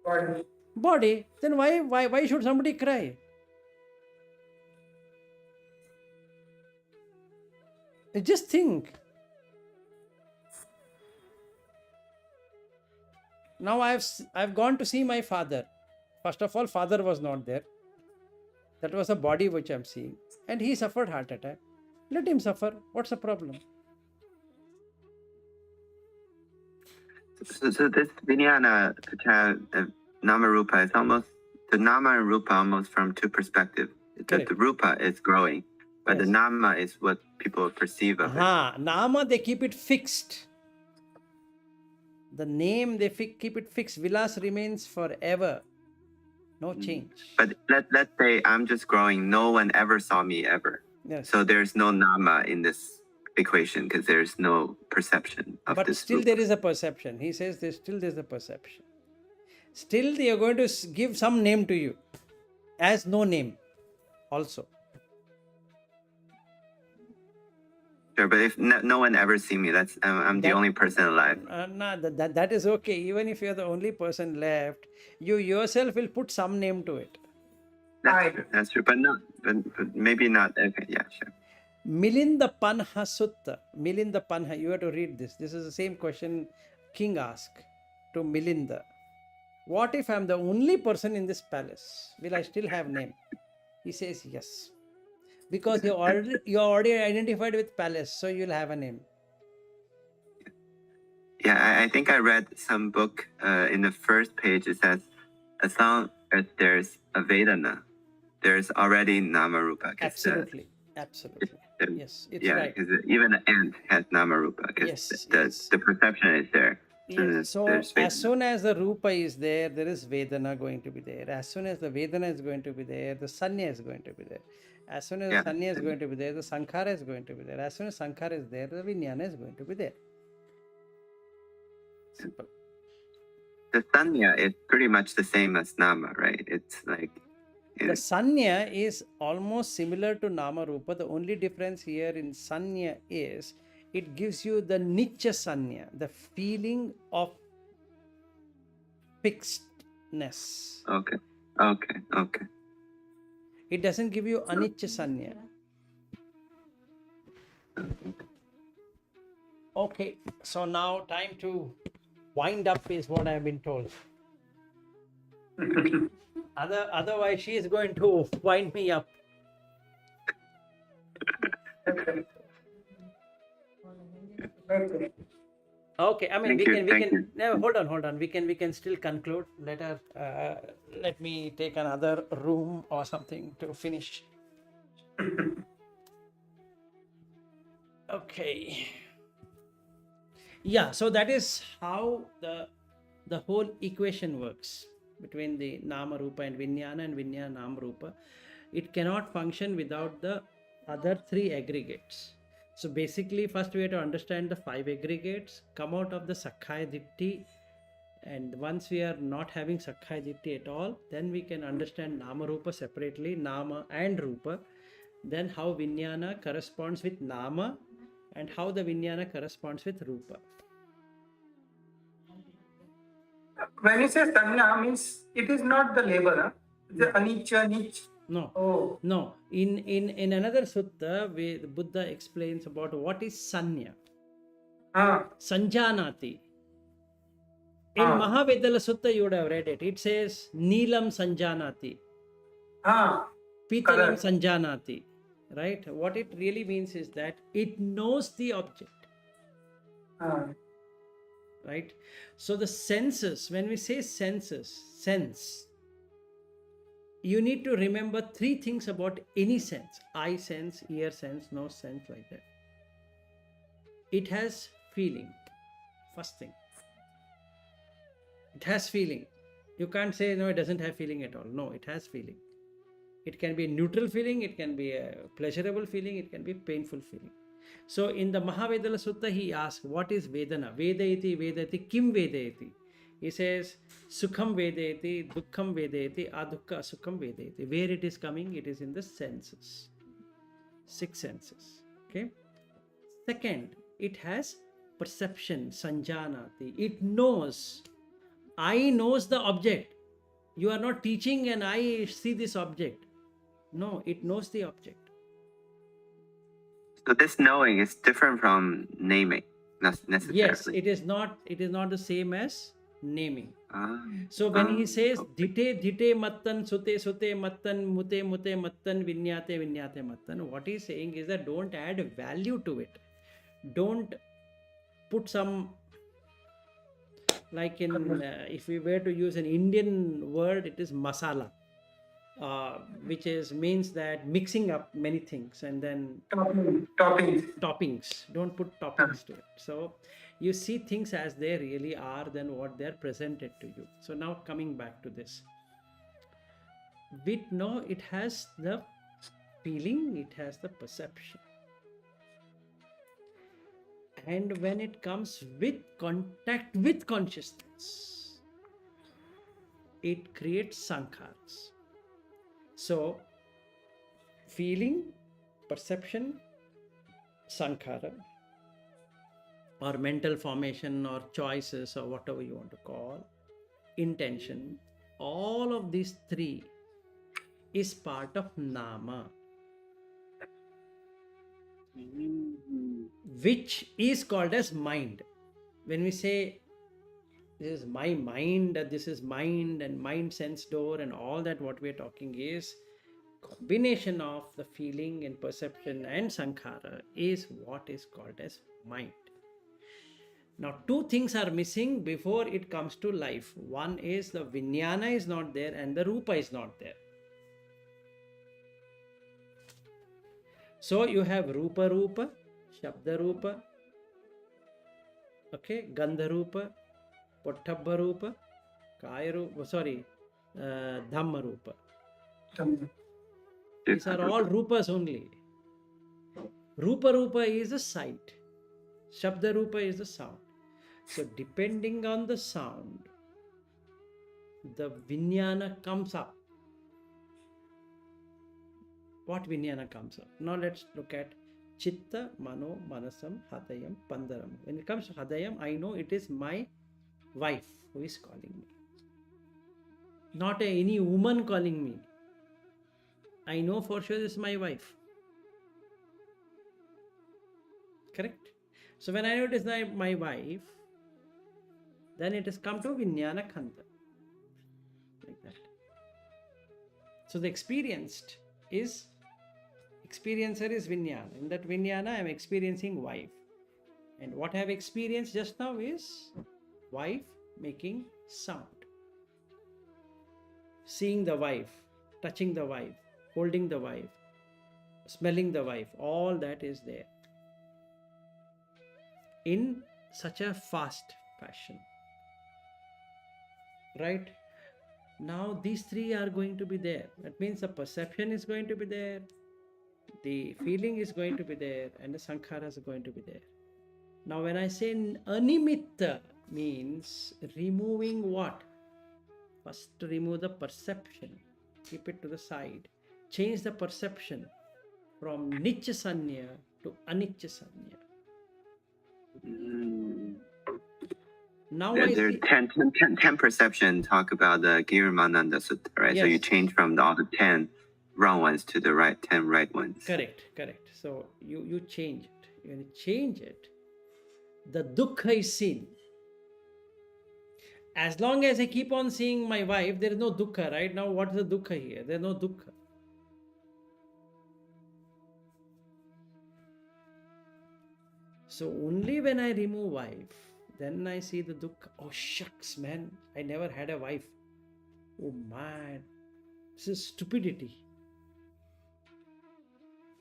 Body. Body. Then why should somebody cry? Just think. Now I've gone to see my father. First of all, father was not there. That was a body which I'm seeing. And he suffered heart attack. Let him suffer. What's the problem? So this Vinyana, Nama Rupa, is almost, the Nama and Rupa almost from two perspectives. The Rupa is growing, but the Nama is what people perceive of it. Nama, they keep it fixed. The name, they keep it fixed. Vilas remains forever. No change. But let's say I'm just growing. No one ever saw me ever. Yes. So there's no Nama in this equation because there's no perception of but this. But still there is a perception. He says there's a perception. Still they are going to give some name to you as no name also. Sure, but if no one ever see me, I'm the only person alive. That is okay. Even if you're the only person left, you yourself will put some name to it. That's true, but maybe not. Okay, yeah, sure. Milinda Panha Sutta. Milinda Panha, you have to read this. This is the same question King asked to Milinda. What if I'm the only person in this palace? Will I still have name? He says yes. Because you're already identified with palace, so you'll have a name. Yeah, I think I read some book in the first page. It says, as long as there's a Vedana, there's already Nama Rupa. Absolutely. Yes, it's right. Because even the ant has Nama Rupa. Yes, the perception is there. Yes. So as soon as the Rupa is there, there is Vedana going to be there. As soon as the Vedana is going to be there, the Sanya is going to be there. As soon as the Sanya is going to be there, the Sankhara is going to be there. As soon as Sankhara is there, the Vinyana is going to be there. Simple. The Sanya is pretty much the same as Nama, right? It's like... The Sanya is almost similar to Nama Rupa. The only difference here in Sanya is it gives you the Nicha Sanya, the feeling of fixedness. Okay. It doesn't give you Anicca Sanya. Okay, so now time to wind up is what I've been told. Otherwise, she is going to wind me up. Okay, I mean, we can. No, hold on. We can still conclude. Let me take another room or something to finish. Okay. Yeah, so that is how the whole equation works between the Nama Rupa and Viññāna and Viññāna Nama Rupa. It cannot function without the other three aggregates. So basically, first we have to understand the 5 aggregates, come out of the Sakkaya Ditti, and once we are not having Sakkaya Ditti at all, then we can understand Nama Rupa separately, Nama and Rupa, then how Viññāna corresponds with Nama and how the Viññāna corresponds with Rupa. When you say Sanya, means it is not the label, huh? The Anicca, Nich. No. Oh. No. In another sutta, the Buddha explains about what is Sanya. Sanjanati. In Mahavedala Sutta, you would have read it. It says Neelam Sanjanati. Pitalam Sanjanati. Right? What it really means is that it knows the object. Right? So the senses, when we say senses, sense, you need to remember 3 things about any sense. Eye sense, ear sense, nose sense, like that. It has feeling. First thing. It has feeling. You can't say, no, it doesn't have feeling at all. No, it has feeling. It can be a neutral feeling, it can be a pleasurable feeling, it can be a painful feeling. So in the Mahavedala Sutta, he asks, what is Vedana? Vedayati, Vedayati, Kim Vedayati? He says, Sukham Vedayati, Dukkham Vedayati, Adukka Sukham Vedayati. Where it is coming, it is in the senses. 6 senses. Okay. Second, it has perception, Sanjanati. It knows. I knows the object. You are not teaching and I see this object. No, it knows the object. So this knowing is different from naming, necessarily. Yes, it is not the same as naming. So when he says dhite mattan, sute mattan, mute mattan, vinyate mattan, what he's saying is that don't add value to it. Don't put some, like in if we were to use an Indian word, it is masala, which means that mixing up many things and then toppings. Don't put toppings to it. So you see things as they really are than what they're presented to you. So now coming back to this, it has the feeling, it has the perception, and when it comes with contact with consciousness, it creates sankharas. So feeling, perception, sankhara, or mental formation or choices or whatever you want to call, intention, all of these 3 is part of Nama, which is called as mind. When we say this is my mind, this is mind and mind sense door and all that, what we are talking is combination of the feeling and perception and sankhara is what is called as mind. Now, two things are missing before it comes to life. One is the Vinyana is not there and the Rupa is not there. So you have Rupa Rupa, Shabda Rupa, okay, Gandha Rupa, Pottabha Rupa, Kaya Rupa, Dhamma Rupa. These are all Rupas only. Rupa Rupa is the sight. Shabda Rupa is the sound. So depending on the sound, the Vinyana comes up. What Vinyana comes up? Now let's look at Chitta, Mano, Manasam, Hadayam, Pandaram. When it comes to Hadayam, I know it is my wife who is calling me. Not any woman calling me. I know for sure this is my wife. Correct? So when I know it is my wife, then it has come to Vinyana Khanda. Like that. So the experiencer is Vinyana. In that Vinyana, I am experiencing wife. And what I have experienced just now is wife making sound. Seeing the wife, touching the wife, holding the wife, smelling the wife, all that is there. In such a fast fashion. Right? Now these three are going to be there. That means the perception is going to be there, the feeling is going to be there, and the sankharas are going to be there. Now when I say animitta, means removing what? First to remove the perception, keep it to the side, change the perception from nichya sanya to anichya sanya. Now there are 10 perception talk about the Girimananda Sutta, right? Yes. So you change from all the 10 wrong ones to the 10 right ones. Correct. So you change it. When you change it, the dukkha is seen. As long as I keep on seeing my wife, there is no dukkha, right? Now what is the dukkha here? There is no dukkha. So only when I remove wife, then I see the dukkha. Oh shucks, man, I never had a wife. Oh man, this is stupidity.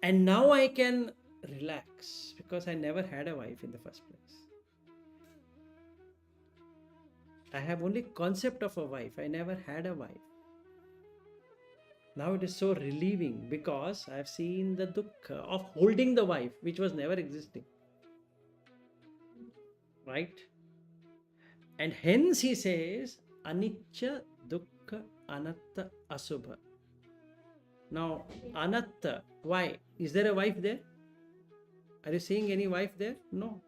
And now I can relax because I never had a wife in the first place. I have only concept of a wife. I never had a wife. Now it is so relieving because I have seen the dukkha of holding the wife, which was never existing. Right? And hence he says, anicca, dukkha, anatta, asubha. Now, anatta, why? Is there a wife there? Are you seeing any wife there? No.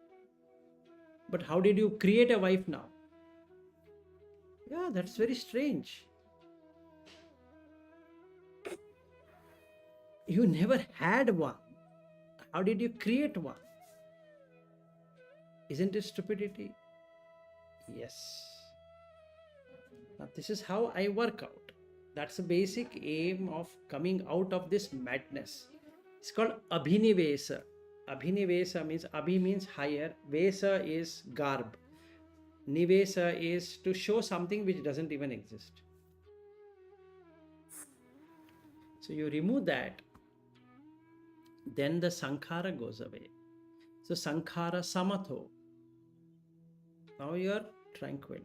But how did you create a wife now? Yeah, that's very strange. You never had one. How did you create one? Isn't it stupidity? Yes. Now this is how I work out. That's the basic aim of coming out of this madness. It's called abhinivesa. Abhinivesa means, abhi means higher, vesa is garb. Nivesa is to show something which doesn't even exist. So you remove that, then the sankhara goes away. So sankhara samatho. Now you are tranquil.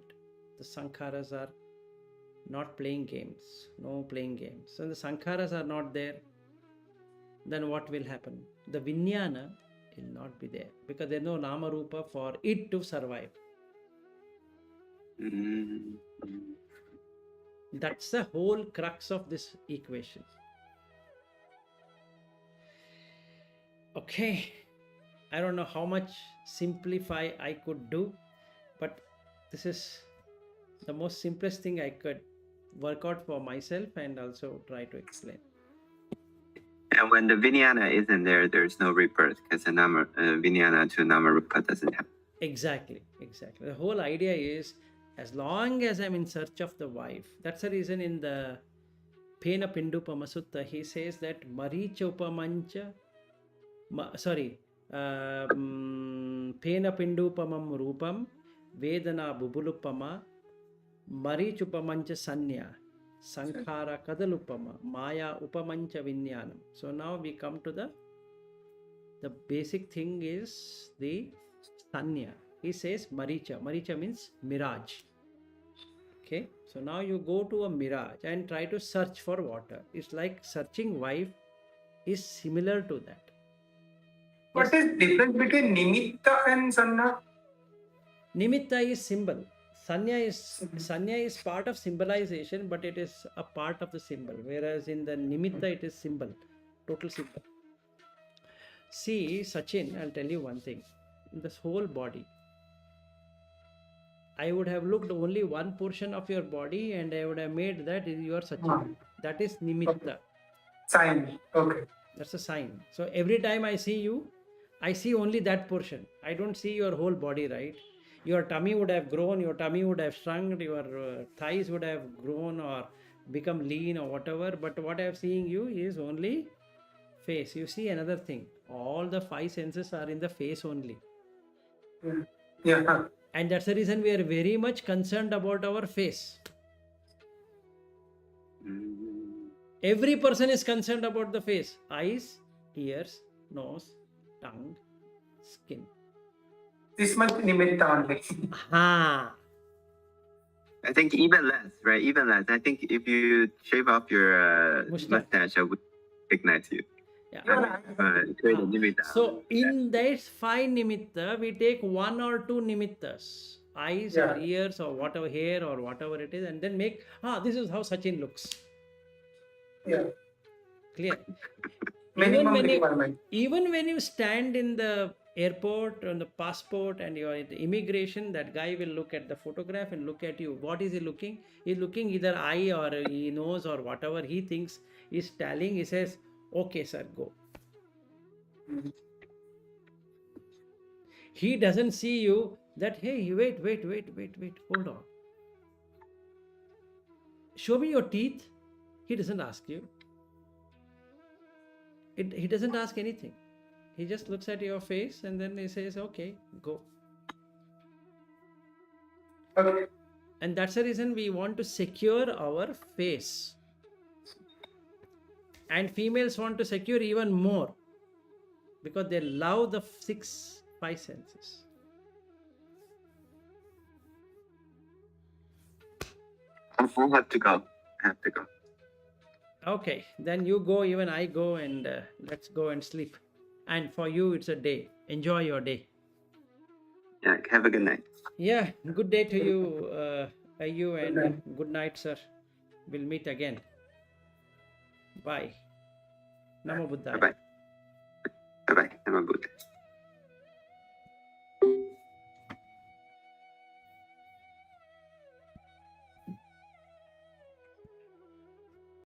The sankharas are not playing games. No playing games. So the sankharas are not there. Then what will happen? The Vinyana will not be there because there is no Nama Rupa for it to survive. That's the whole crux of this equation. Okay, I don't know how much simplify I could do, but this is the most simplest thing I could work out for myself and also try to explain. And when the Vinyana isn't there, there's no rebirth because the Vinyana to Nama Rupa doesn't happen. Exactly. The whole idea is, as long as I'm in search of the wife, that's the reason in the Pena Pindupama Sutta, he says that Maricha Upamancha, Pena Pindupamam Rupam, Vedana Bubulupama, Marichupamancha Sanya, Sankhara Kadalupama, Maya Upamancha Viññānam. So now we come to the basic thing is the Sanya. He says Maricha. Maricha means mirage. Okay, so now you go to a mirage and try to search for water. It's like searching wife is similar to that. What is difference between Nimita and Sanna? Nimita is symbol. Sanya is part of symbolization, but it is a part of the symbol. Whereas in the Nimita, it is symbol, total symbol. See, Sachin, I'll tell you one thing. In this whole body, I would have looked only one portion of your body and I would have made that you are Sachin. That is Nimita. Sign. Okay. That's a sign. So every time I see you, I see only that portion. I don't see your whole body, right? Your tummy would have grown, your tummy would have shrunk, your thighs would have grown or become lean or whatever. But what I am seeing you is only face. You see another thing. All the five senses are in the face only. Yeah. And that's the reason we are very much concerned about our face. Every person is concerned about the face. Eyes, ears, nose, tongue, skin. This much Nimita only. Ah. I think even less, right? Even less. I think if you shave off your mustache, I would recognize you. Yeah. So in that five nimitta, we take one or two nimittas, eyes or ears or whatever, hair or whatever it is, and then make, this is how Sachin looks. Yeah. Clear? Minimum even when you stand in the airport, on the passport, and you are at the immigration, that guy will look at the photograph and look at you. What is he looking? He's looking either eye or he nose or whatever he thinks is telling. He says, okay, sir, go. He doesn't see you that, hey, wait, hold on. Show me your teeth. He doesn't ask you. He doesn't ask anything. He just looks at your face and then he says, okay, go. Okay. And that's the reason we want to secure our face. And females want to secure even more because they love the five senses. I have to go. Okay, then you go, even I go, and let's go and sleep. And for you, it's a day. Enjoy your day. Yeah, have a good night. Yeah, good day to you, and good night, sir. We'll meet again. Bye. Namo Buddhaya. Bye-bye. Bye-bye. Nama Buddha.